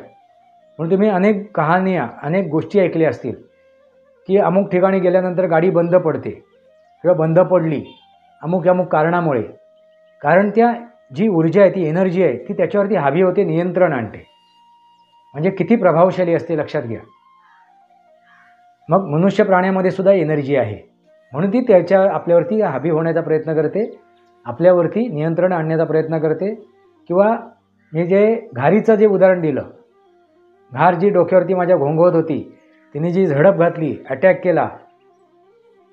Speaker 1: म्हणून तुम्ही अनेक कहाण्या, अनेक गोष्टी ऐकल्या असतील की अमुक ठिकाणी गेल्यानंतर गाडी बंद पडते किंवा बंद पडली अमुक अमुक कारणामुळे. कारण त्या जी ऊर्जा आहे, ती एनर्जी आहे, ती त्याच्यावरती हावी होते, नियंत्रण आणते. म्हणजे किती प्रभावशाली असते, लक्षात घ्या. मग मनुष्य प्राण्यामध्ये सुद्धा एनर्जी आहे, म्हणून ती आपल्यावरती हावी होण्याचा प्रयत्न करते, आपल्यावरती नियंत्रण आणण्याचा प्रयत्न करते. किंवा मी जे घारीचं जे उदाहरण दिलं, घार जी डोक्यावरती माझ्या घोंघवत होती, तिने जी झडप घातली, अटॅक केला,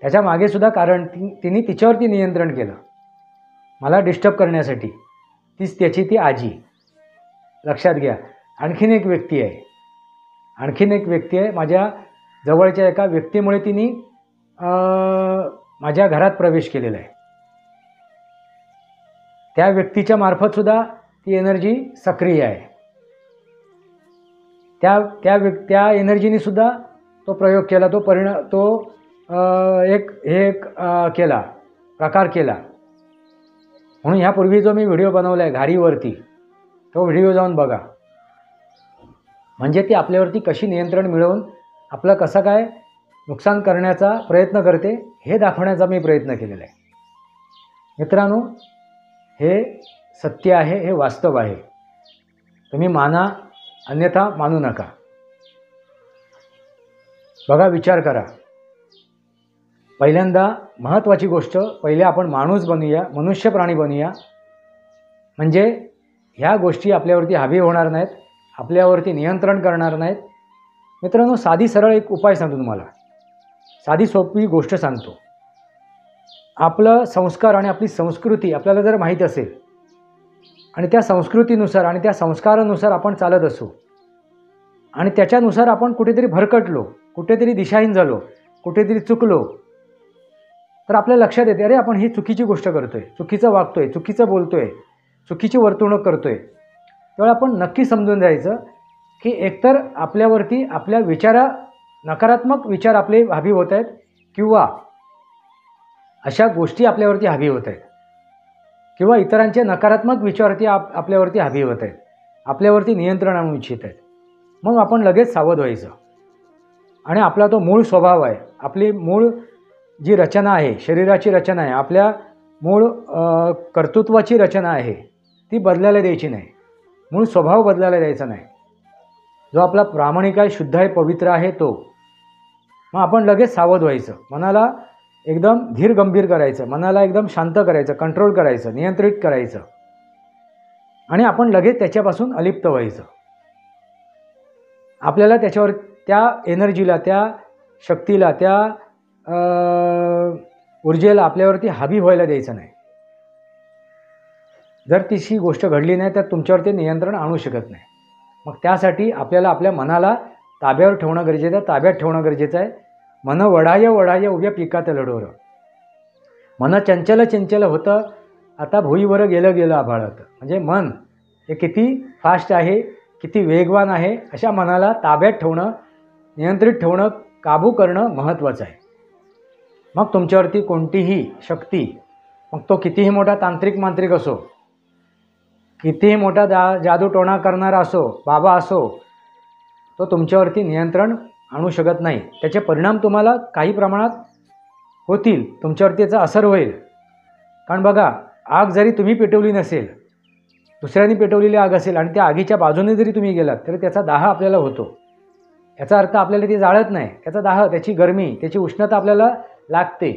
Speaker 1: त्याच्या मागेसुद्धा कारण तिने तिच्यावरती नियंत्रण केलं मला डिस्टर्ब करण्यासाठी. तीच त्याची ती आजी, लक्षात घ्या. आणखीन एक व्यक्ती आहे, माझ्या जवळच्या एका व्यक्तीमुळे तिने माझ्या घरात प्रवेश केलेला आहे. त्या व्यक्तीच्या मार्फतसुद्धा ती एनर्जी सक्रिय आहे. त्या एनर्जीने सुद्धा तो प्रयोग केला, तो एक प्रकार केला. म्हणून ह्यापूर्वी जो मी व्हिडिओ बनवला आहे घारीवरती, तो व्हिडिओ जाऊन बघा. म्हणजे ती आपल्यावरती कशी नियंत्रण मिळवून आपलं कसं काय नुकसान करण्याचा प्रयत्न करते हे दाखवण्याचा मी प्रयत्न केलेला आहे. मित्रांनो, हे सत्य आहे, हे वास्तव आहे. तुम्ही माना, अन्यथा मानू नका. बघा, विचार करा. पहिल्यांदा महत्त्वाची गोष्ट, पहिले आपण माणूस बनूया, मनुष्य प्राणी बनूया. म्हणजे ह्या गोष्टी आपल्यावरती हावी होणार नाहीत, आपल्यावरती नियंत्रण करणार नाहीत. मित्रांनो, साधी सरळ एक उपाय सांगतो तुम्हाला, साधी सोपी गोष्ट सांगतो. आपलं संस्कार आणि आपली संस्कृती आपल्याला जर माहीत असेल आणि त्या संस्कृतीनुसार आणि त्या संस्कारानुसार आपण चालत असू आणि त्याच्यानुसार आपण कुठेतरी भरकटलो, कुठेतरी दिशाहीन झालो, कुठेतरी चुकलो, तर आपल्या लक्षात येते, अरे आपण ही चुकीची गोष्ट करतोय, चुकीचं वागतोय, चुकीचं बोलतोय, चुकीची वर्तणूक करतोय. तेव्हा आपण नक्की समजून जायचं की एकतर आपल्यावरती आपल्या नकारात्मक विचार आपले हावी होत आहेत किंवा अशा गोष्टी आपल्यावरती हावी होत आहेत किंवा इतरांचे नकारात्मक विचारती आपल्यावरती हावी होत आहेत, आपल्यावरती नियंत्रण आणू इच्छित आहेत. मग आपण लगेच सावध व्हायचं. आणि आपला तो मूळ स्वभाव आहे, आपली मूळ जी रचना आहे, शरीराची रचना आहे, आपल्या मूळ कर्तृत्वाची रचना आहे, ती बदलायला द्यायची नाही. मूळ स्वभाव बदलायला द्यायचा नाही. जो आपला प्रामाणिक आहे, शुद्ध आहे, पवित्र आहे तो. मग आपण लगेच सावध व्हायचं. मनाला एकदम धीर गंभीर करायचं, मनाला एकदम शांत करायचं, कंट्रोल करायचं, नियंत्रित करायचं आणि आपण लगेच त्याच्यापासून अलिप्त व्हायचं. आपल्याला त्याच्यावर, त्या एनर्जीला, त्या शक्तीला, त्या ऊर्जेला आपल्यावरती हावी व्हायला द्यायचं नाही. जर तिशी गोष्ट घडली नाही तर तुमच्यावरती नियंत्रण आणू शकत नाही. मग त्यासाठी आपल्याला आपल्या मनाला ताब्यावर ठेवणं गरजेचं आहे, ताब्यात ठेवणं गरजेचं आहे. मन वढाय उभ्या पिकात लढोर. मन चंचल होतं, आता भुईवर गेलं आभाळत. म्हणजे मन हे किती फास्ट आहे, किती वेगवान आहे, अशा मनाला ताब्यात ठेवणं, नियंत्रित ठेवणं, काबू करणं महत्त्वाचं आहे. मग तुमच्यावरती कोणतीही शक्ती, मग तो कितीही मोठा तांत्रिक मांत्रिक असो, कितीही मोठा जादूटोणा करणारा असो, बाबा असो, तो तुमच्यावरती नियंत्रण आणू शकत नाही. त्याचे परिणाम तुम्हाला काही प्रमाणात होतील, तुमच्यावरती त्याचा असर होईल. कारण बघा, आग जरी तुम्ही पेटवली नसेल, दुसऱ्यांनी पेटवलेली आग असेल आणि त्या आगीच्या बाजूने जरी तुम्ही गेलात तरी त्याचा दाह आपल्याला होतो. याचा अर्थ आपल्याला ती जाळत नाही, त्याचा दाह, त्याची गरमी, त्याची उष्णता आपल्याला लागते.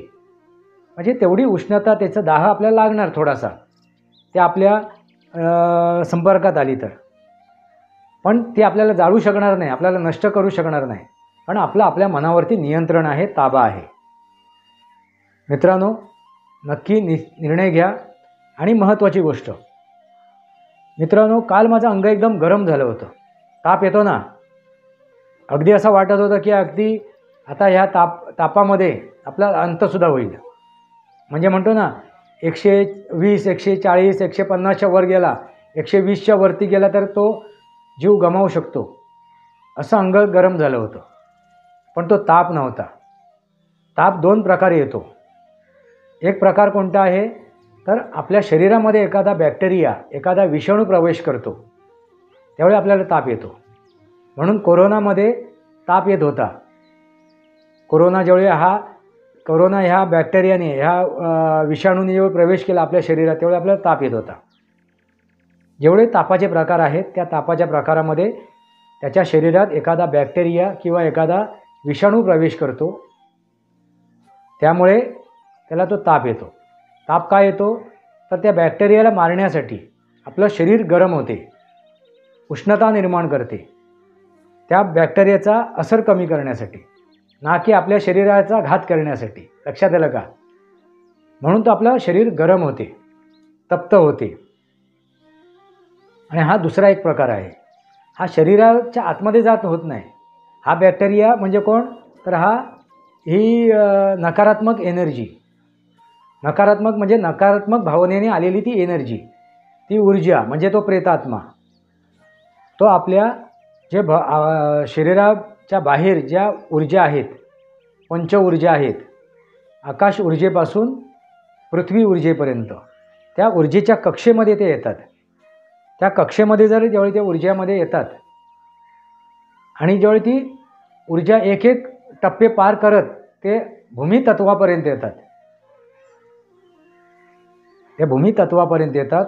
Speaker 1: म्हणजे तेवढी उष्णता, त्याचा दाह आपल्याला लागणार थोडासा, ते आपल्या संपर्कात आली तर. पण ती आपल्याला जाळू शकणार नाही, आपल्याला नष्ट करू शकणार नाही. पण आपल्या मनावरती नियंत्रण आहे, ताबा आहे. मित्रांनो, नक्की निर्णय घ्या. आणि महत्त्वाची गोष्ट मित्रांनो, काल माझं अंग एकदम गरम झालं होतं. ताप येतो ना, अगदी असं वाटत होतं की अगदी आता ह्या तापामध्ये आपला अंतसुद्धा होईल. म्हणजे म्हणतो ना 120, 140, 150च्या वर गेला, 120च्या वरती गेला तर तो जीव गमावू शकतो, असं अंग गरम झालं होतं. पण तो ताप नव्हता. ताप 2 प्रकारे येतो. एक प्रकार कोणता आहे, तर आपल्या शरीरामध्ये एखादा बॅक्टेरिया, एखादा विषाणू प्रवेश करतो, त्यावेळी आपल्याला ताप येतो. म्हणून कोरोनामध्ये ताप येत होता. कोरोना ह्या बॅक्टेरियाने, ह्या विषाणूने जेव्हा प्रवेश केला आपल्या शरीरात, त्यावेळी आपल्याला ताप येत होता. जेवढे तापाचे प्रकार आहेत, त्या तापाच्या प्रकारामध्ये त्याच्या शरीरात एखादा बॅक्टेरिया किंवा एखादा विषाणू प्रवेश करतो, त्यामुळे त्याला तो ताप येतो. ताप का येतो, तर त्या बॅक्टेरियाला मारण्यासाठी आपलं शरीर गरम होते, उष्णता निर्माण करते, त्या बॅक्टेरियाचा असर कमी करण्यासाठी, ना की आपल्या शरीराचा घात करण्यासाठी. लक्षात आलं का? म्हणून तो आपलं शरीर गरम होते, तप्त होते. आणि हा दुसरा एक प्रकार आहे. हा शरीराच्या आतमध्ये जात होत नाही. हा बॅक्टेरिया म्हणजे कोण, तर ही नकारात्मक एनर्जी, नकारात्मक म्हणजे नकारात्मक भावनेने आलेली ती एनर्जी, ती ऊर्जा म्हणजे तो प्रेतात्मा, तो आपल्या जे शरीराच्या बाहेर ज्या ऊर्जा आहेत, पंच ऊर्जा आहेत, आकाश ऊर्जेपासून पृथ्वी ऊर्जेपर्यंत, त्या ऊर्जेच्या कक्षेमध्ये ते येतात. त्या कक्षेमध्ये जेवढी त्या ऊर्जामध्ये येतात आणि जेवढी ती ऊर्जा एक एक टप्पे पार करत ते भूमितत्वापर्यंत येतात, ते भूमितत्वापर्यंत येतात,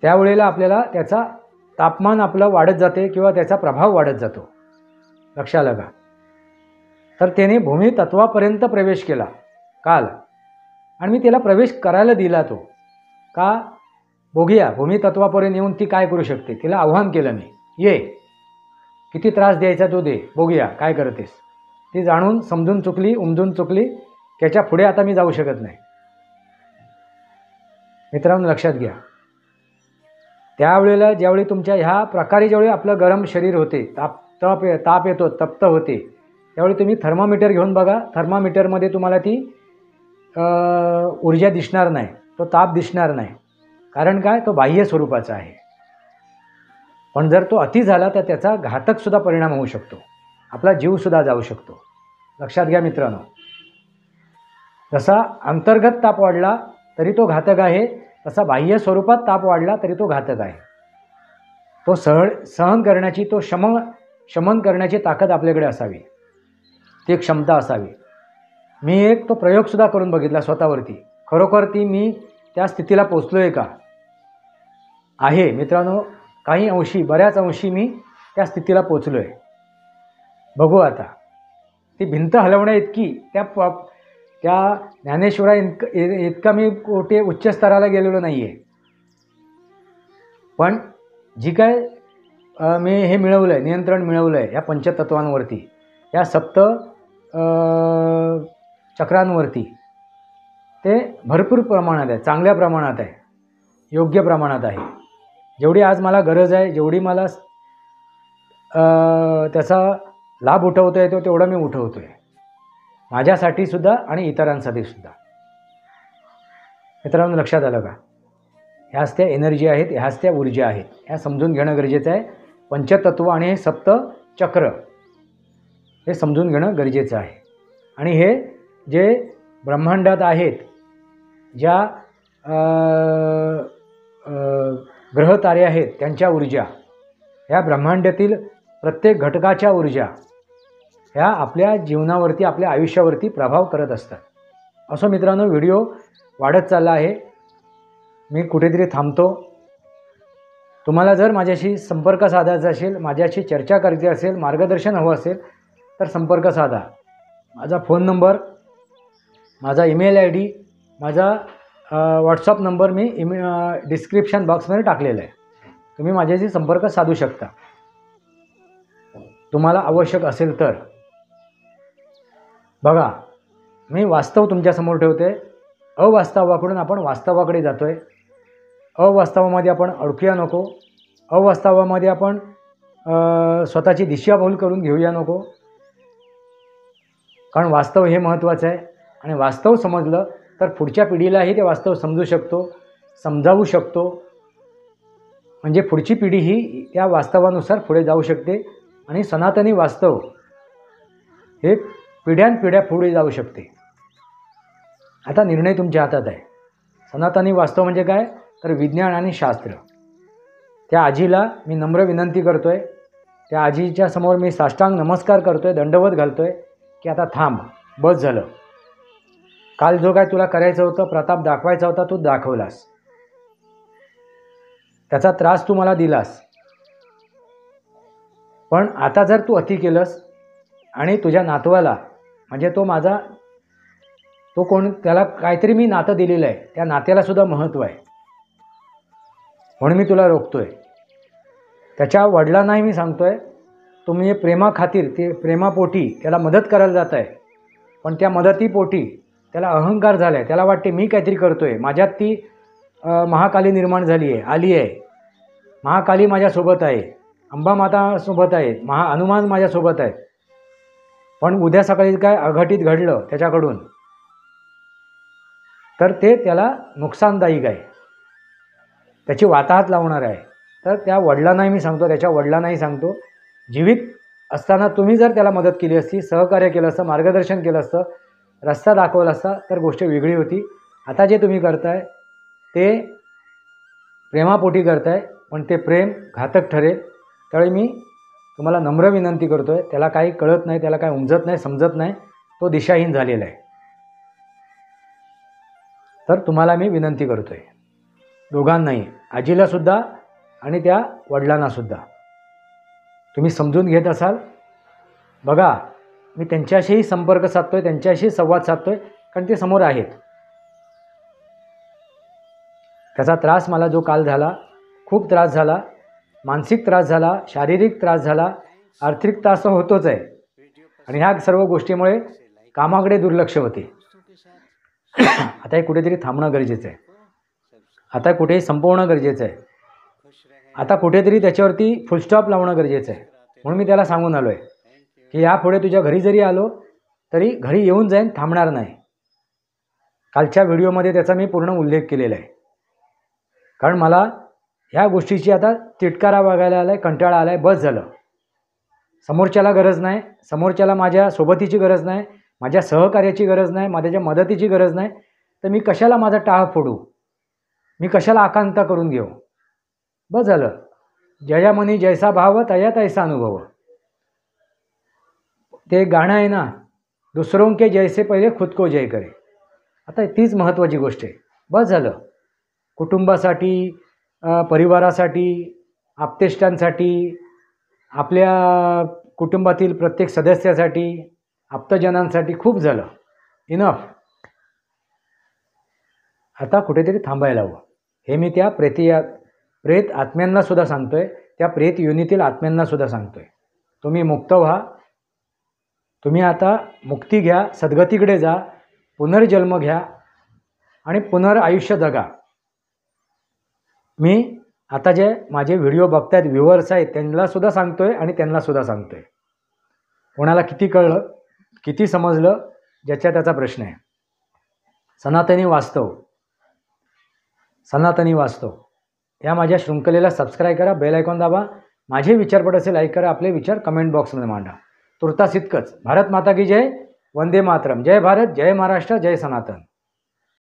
Speaker 1: त्यावेळेला आपल्याला त्याचा तापमान आपलं वाढत जाते किंवा त्याचा प्रभाव वाढत जातो. लक्षात आलं का? तर त्याने भूमितत्वापर्यंत प्रवेश केला काल, आणि मी त्याला प्रवेश करायला दिला. तो का, बघूया भूमितत्वापर्यंत येऊन ती काय करू शकते. तिला आव्हान केलं मी, ये, किती त्रास द्यायचा तो दे, बघूया काय करतेस. ती जाणून समजून चुकली, उमजून चुकली. त्याच्या पुढे आता मी जाऊ शकत नाही. मित्रांनो लक्षात घ्या, त्यावेळेला ज्यावेळी तुमच्या ह्या प्रकारे ज्यावेळी आपलं गरम शरीर होते, ताप येतो, तप्त होते, त्यावेळी तुम्ही थर्मामीटर घेऊन बघा. थर्मामीटरमध्ये तुम्हाला ती ऊर्जा दिसणार नाही, तो ताप दिसणार नाही. कारण काय, तो बाह्य स्वरूपाचा आहे. पण जर तो अति झाला तर त्याचा घातकसुद्धा परिणाम होऊ शकतो, आपला जीवसुद्धा जाऊ शकतो. लक्षात घ्या मित्रांनो, जसा अंतर्गत ताप वाढला तरी तो घातक आहे, तसा बाह्य स्वरूपात ताप वाढला तरी तो घातक आहे. तो सहन करण्याची, तो शमन करण्याची ताकद आपल्याकडे असावी, ती एक क्षमता असावी. मी तो प्रयोगसुद्धा करून बघितला स्वतःवरती. खरोखर मी त्या स्थितीला पोचलो आहे का, आहे मित्रांनो. काही अंशी, बऱ्याच अंशी मी त्या स्थितीला पोचलो आहे. बघू आता, ती भिंत हलवण्या इतकी, त्या ज्ञानेश्वरा इतका मी कुठे उच्च स्तराला गेलेलो नाही आहे. पण जी काय मी हे मिळवलं आहे, नियंत्रण मिळवलं आहे या पंचतत्वांवरती, या सप्त चक्रांवरती, ते भरपूर प्रमाणात आहे, चांगल्या प्रमाणात आहे, योग्य प्रमाणात आहे. जेवढी आज मला गरज आहे, जेवढी मला त्याचा लाभ उठवता येतो तेवढा मी उठवतो आहे, माझ्यासाठी सुद्धा आणि इतरांसाठी सुद्धा. मित्रांनो लक्षात आलं का? ह्याच त्या एनर्जी आहेत, ह्याच त्या ऊर्जा आहेत, ह्या समजून घेणं गरजेचं आहे. पंचतत्व आणि हे सप्त चक्र हे समजून घेणं गरजेचं आहे. आणि हे जे ब्रह्मांडात आहेत, ज्या ग्रहतारे आहेत त्यांच्या ऊर्जा, ह्या ब्रह्मांडातील प्रत्येक घटकाच्या ऊर्जा ह्या आपल्या जीवनावरती, आपल्या आयुष्यावरती प्रभाव करत असतात. असं मित्रांनो, व्हिडिओ वाढत चालला आहे, मी कुठेतरी थांबतो. तुम्हाला जर माझ्याशी संपर्क साधायचा असेल, माझ्याशी चर्चा करायची असेल, मार्गदर्शन हवं असेल तर संपर्क साधा. माझा फोन नंबर, माझा ईमेल ID, माझा व्हॉट्सअप नंबर मी डिस्क्रिप्शन बॉक्समध्ये टाकलेला आहे. तुम्ही माझ्याशी संपर्क साधू शकता तुम्हाला आवश्यक असेल तर. बघा, मी वास्तव तुमच्यासमोर ठेवते. अवास्तवाकडून आपण वास्तवाकडे जातो आहे. अवास्तवामध्ये आपण अडकूया नको, अवास्तवामध्ये आपण स्वतःची दिशाभूल करून घेऊया नको. कारण वास्तव हे महत्त्वाचं आहे, आणि वास्तव समजलं तर पुढच्या पिढीलाही ते वास्तव समजू शकतो, समजावू शकतो. म्हणजे पुढची पिढी ही त्या वास्तवानुसार पुढे जाऊ शकते आणि सनातनी वास्तव हे पिढ्यानपिढ्या पुढे जाऊ शकते. आता निर्णय तुमच्या हातात आहे. सनातनी वास्तव म्हणजे काय, तर विज्ञान आणि शास्त्र. त्या आजीला मी नम्र विनंती करतो आहे, त्या आजीच्या समोर मी साष्टांग नमस्कार करतो आहे, दंडवत घालतो आहे की आता थांब, बस झालं. काल जो काय तुला करायचं होतं, प्रताप दाखवायचा होता, तू दाखवलास. त्याचा त्रास तू मला दिलास. पण आता जर तू अति केलंस आणि तुझ्या नातवाला, म्हणजे तो कोण, त्याला काहीतरी मी नातं दिलेलं आहे, त्या नात्यालासुद्धा महत्त्व आहे, म्हणून मी तुला रोखतोय. त्याच्या वडिलांनाही मी सांगतोय, तुम्ही प्रेमाखातीर, ते प्रेमापोटी त्याला मदत करायला जात आहे, पण त्या मदतीपोटी त्याला अहंकार झाला आहे. त्याला वाटते मी काहीतरी करतो आहे, माझ्यात ती महाकाली निर्माण झाली आहे, आली आहे. महाकाली माझ्यासोबत आहे, अंबा मातासोबत आहे, हनुमान माझ्यासोबत आहे. पण उद्या सकाळी काय अघटित घडलं त्याच्याकडून, तर ते त्याला नुकसानदायक आहे, त्याची वाताहत लावणार आहे. तर त्या वडिलांनाही मी सांगतो, त्याच्या वडिलांनाही सांगतो, जीवित असताना तुम्ही जर त्याला मदत केली असती, सहकार्य केलं असतं, मार्गदर्शन केलं असतं, रस्ता दाखवला असता, तर गोष्ट वेगळी होती. आता जे तुम्ही करताय ते प्रेमापोटी करताय, पण ते प्रेम घातक ठरेल. त्यावेळी मी तुम्हाला नम्र विनंती करतो आहे, त्याला काही कळत नाही, त्याला काही उमजत नाही, समजत नाही, तो दिशाहीन झालेला आहे. तर तुम्हाला मी विनंती करतो आहे, दोघांनाही, आजीलासुद्धा आणि त्या वडिलांनासुद्धा, तुम्ही समजून घेत असाल. बघा, मी त्यांच्याशीही संपर्क साधतो आहे, त्यांच्याशी संवाद साधतो आहे, कारण ते समोर आहेत. त्याचा त्रास मला जो काल झाला, खूप त्रास झाला, मानसिक त्रास झाला, शारीरिक त्रास झाला, आर्थिक त्रास तर होतोच आहे. आणि ह्या सर्व गोष्टीमुळे कामाकडे दुर्लक्ष होते. आता हे कुठेतरी थांबणं गरजेचं आहे, आता कुठेही संपवणं गरजेचं आहे, आता कुठेतरी त्याच्यावरती फुलस्टॉप लावणं गरजेचं आहे. म्हणून मी त्याला सांगून आलो आहे की यापुढे तुझ्या घरी जरी आलो तरी घरी येऊन जाईन, थांबणार नाही. कालच्या व्हिडिओमध्ये त्याचा मी पूर्ण उल्लेख केलेला आहे. कारण मला ह्या गोष्टीची आता तिटकारा बघायला आला आहे, कंटाळा आला आहे, बस झालं. समोरच्याला गरज नाही, समोरच्याला माझ्या सोबतीची गरज नाही, माझ्या सहकार्याची गरज नाही, माझ्या मदतीची गरज नाही, तर मी कशाला माझा टाळ फोडू, मी कशाला आकांता करून घेऊ. बस झालं. जया मनी जैसा भाव तया तैसा अनुभव, ते गाणं आहे ना, दुसरों के जैसे पहिले खुद को जय करे. आता तीच महत्त्वाची गोष्ट आहे. बस झालं. कुटुंबासाठी, परिवारासाठी, आप्तेष्टांसाठी, आपल्या कुटुंबातील प्रत्येक सदस्यासाठी, आप्तजनांसाठी खूप झालं, इनफ. आता कुठेतरी थांबायला हवं. हे मी त्या प्रेत आत्म्यांनासुद्धा सांगतो आहे, त्या प्रेत योनीतील आत्म्यांनासुद्धा सांगतो आहे, तुम्ही मुक्त व्हा. तुम्ही आता मुक्ती घ्या, सद्गतीकडे जा, पुनर्जन्म घ्या आणि पुनर्आयुष्य जगा. मी आता जे माझे व्हिडिओ बघतायत व्ह्युअर्स आहेत त्यांनासुद्धा सांगतो आहे आणि त्यांनासुद्धा सांगतो आहे. कोणाला किती कळलं, किती समजलं, ज्याच्या त्याचा प्रश्न आहे. सनातनी वास्तव, सनातनी वास्तव या माझ्या शृंखलेला सबस्क्राईब करा, बेल आयकॉन दाबा. माझे विचार पट असे लाईक करा, आपले विचार कमेंट बॉक्समध्ये मांडा. तुर्तास इतकंच. भारत माता की जय, वंदे मातरम. जय भारत, जय महाराष्ट्र, जय सनातन.